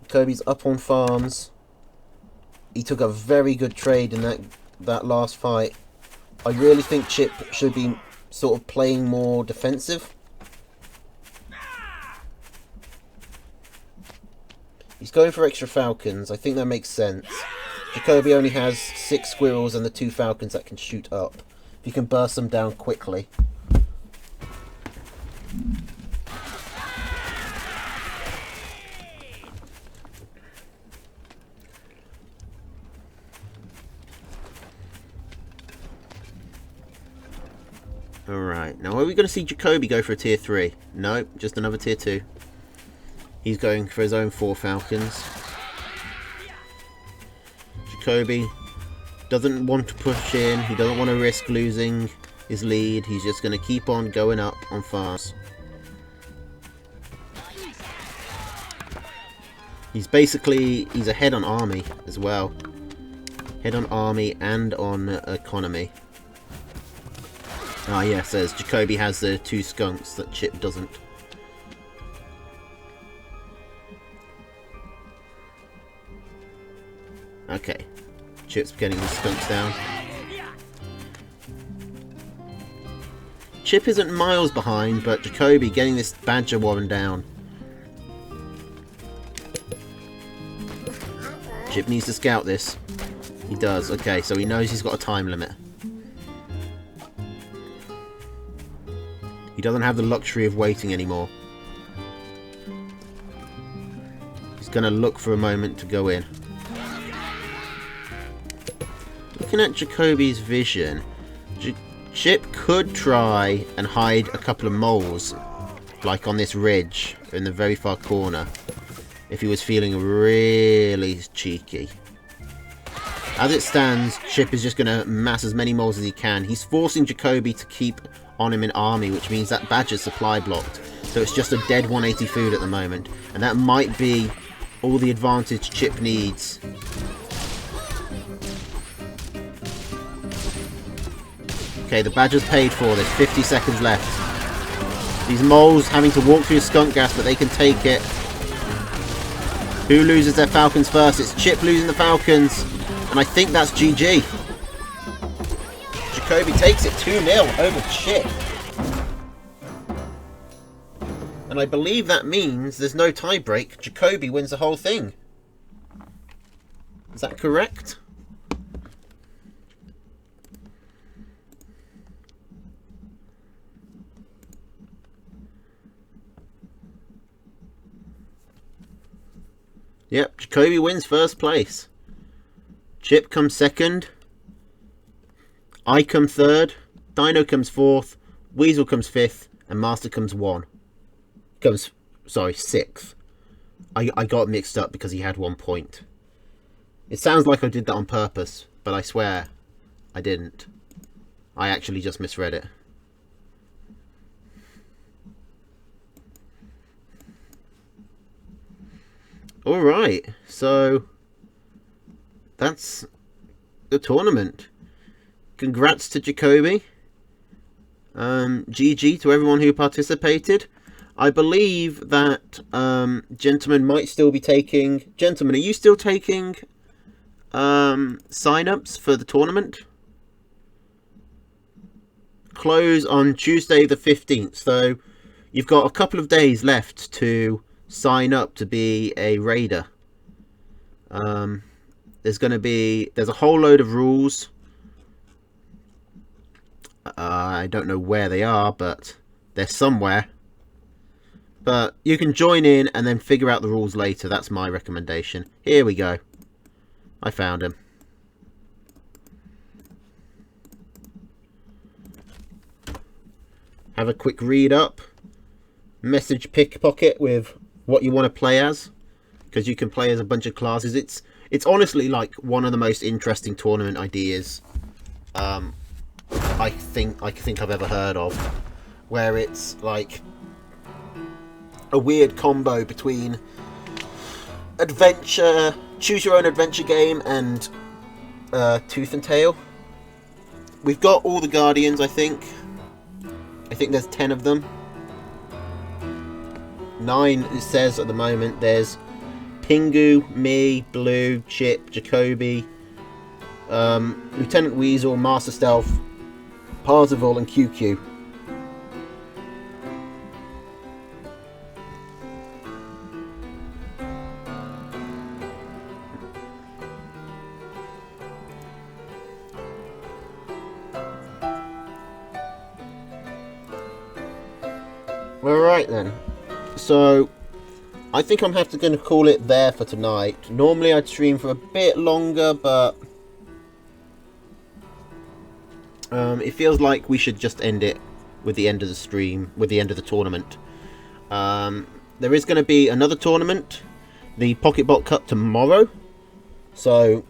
Jacoby's up on farms. He took a very good trade in that last fight. I really think Chip should be sort of playing more defensive. He's going for extra Falcons. I think that makes sense. Jacoby only has 6 squirrels and the 2 Falcons that can shoot up. If you can burst them down quickly. Alright, now are we going to see Jacoby go for a tier 3? No, just another tier 2. He's going for his own 4 Falcons. Jacoby doesn't want to push in, he doesn't want to risk losing his lead, he's just going to keep on going up on farms. He's ahead on army as well. Head on army and on economy. Ah yes, says Jacoby has the 2 skunks that Chip doesn't. Okay, Chip's getting the skunks down. Chip isn't miles behind, but Jacoby getting this badger warren down. Chip needs to scout this. He does, okay, so he knows he's got a time limit. He doesn't have the luxury of waiting anymore. He's going to look for a moment to go in. Looking at Jacoby's vision, Chip could try and hide a couple of moles, like on this ridge in the very far corner, if he was feeling really cheeky. As it stands, Chip is just going to mass as many moles as he can. He's forcing Jacoby to keep on him in army, which means that badger's supply blocked. So it's just a dead 180 food at the moment. And that might be all the advantage Chip needs. Okay, the badger's paid for. There's 50 seconds left. These moles having to walk through skunk gas, but they can take it. Who loses their Falcons first? It's Chip losing the Falcons. And I think that's GG. Jacoby takes it 2-0 over Chip. And I believe that means there's no tie break. Jacoby wins the whole thing. Is that correct? Yep, Jacoby wins first place. Chip comes second. I come third. Dino comes fourth. Weasel comes fifth. And Master comes sixth. I got mixed up because he had 1 point. It sounds like I did that on purpose, but I swear I didn't. I actually just misread it. Alright, so that's the tournament. Congrats to Jacoby. GG to everyone who participated. I believe that Gentleman might still be taking... Gentleman, are you still taking sign-ups for the tournament? Close on Tuesday the 15th, so you've got a couple of days left to sign up to be a raider. There's a whole load of rules. I don't know where they are, but they're somewhere. But you can join in and then figure out the rules later. That's my recommendation. Here we go. I found him. Have a quick read up. Message pickpocket with what you want to play as, because you can play as a bunch of classes. It's honestly like one of the most interesting tournament ideas I think I've ever heard of, where it's like a weird combo between adventure, choose your own adventure game, and Tooth and Tail. We've got all the Guardians, I think there's 10 of them. 9 it says at the moment. There's Pingu, me, Blue, Chip, Jacoby, Lieutenant Weasel, Master Stealth, Parzival, and QQ. Alright then, so I think I'm going to call it there for tonight. Normally I'd stream for a bit longer, but it feels like we should just end it with the end of the stream, with the end of the tournament. There is going to be another tournament, the Pocketbot Cup, tomorrow, so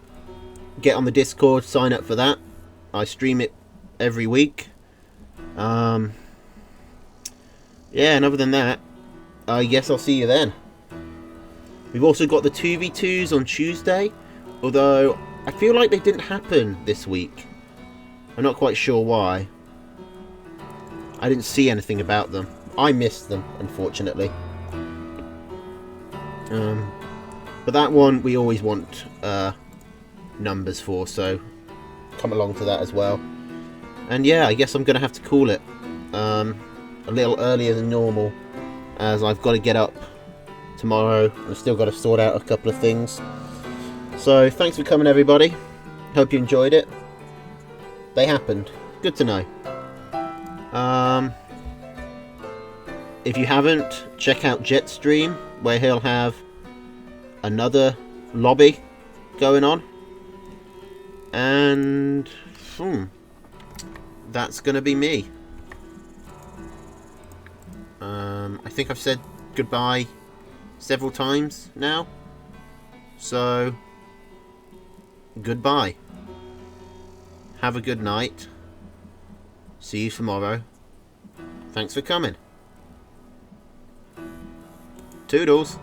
get on the Discord, sign up for that. I stream it every week. Yeah, and other than that, I guess I'll see you then. We've also got the 2v2s on Tuesday, although I feel like they didn't happen this week. I'm not quite sure why. I didn't see anything about them. I missed them, unfortunately. But that one we always want numbers for, so come along to that as well. And yeah, I guess I'm going to have to call it a little earlier than normal, as I've got to get up tomorrow. I've still got to sort out a couple of things. So thanks for coming, everybody. Hope you enjoyed it. They happened. Good to know. If you haven't, check out Jetstream, where he'll have another lobby going on. And that's going to be me. I think I've said goodbye several times now. So, goodbye. Have a good night. See you tomorrow. Thanks for coming. Toodles.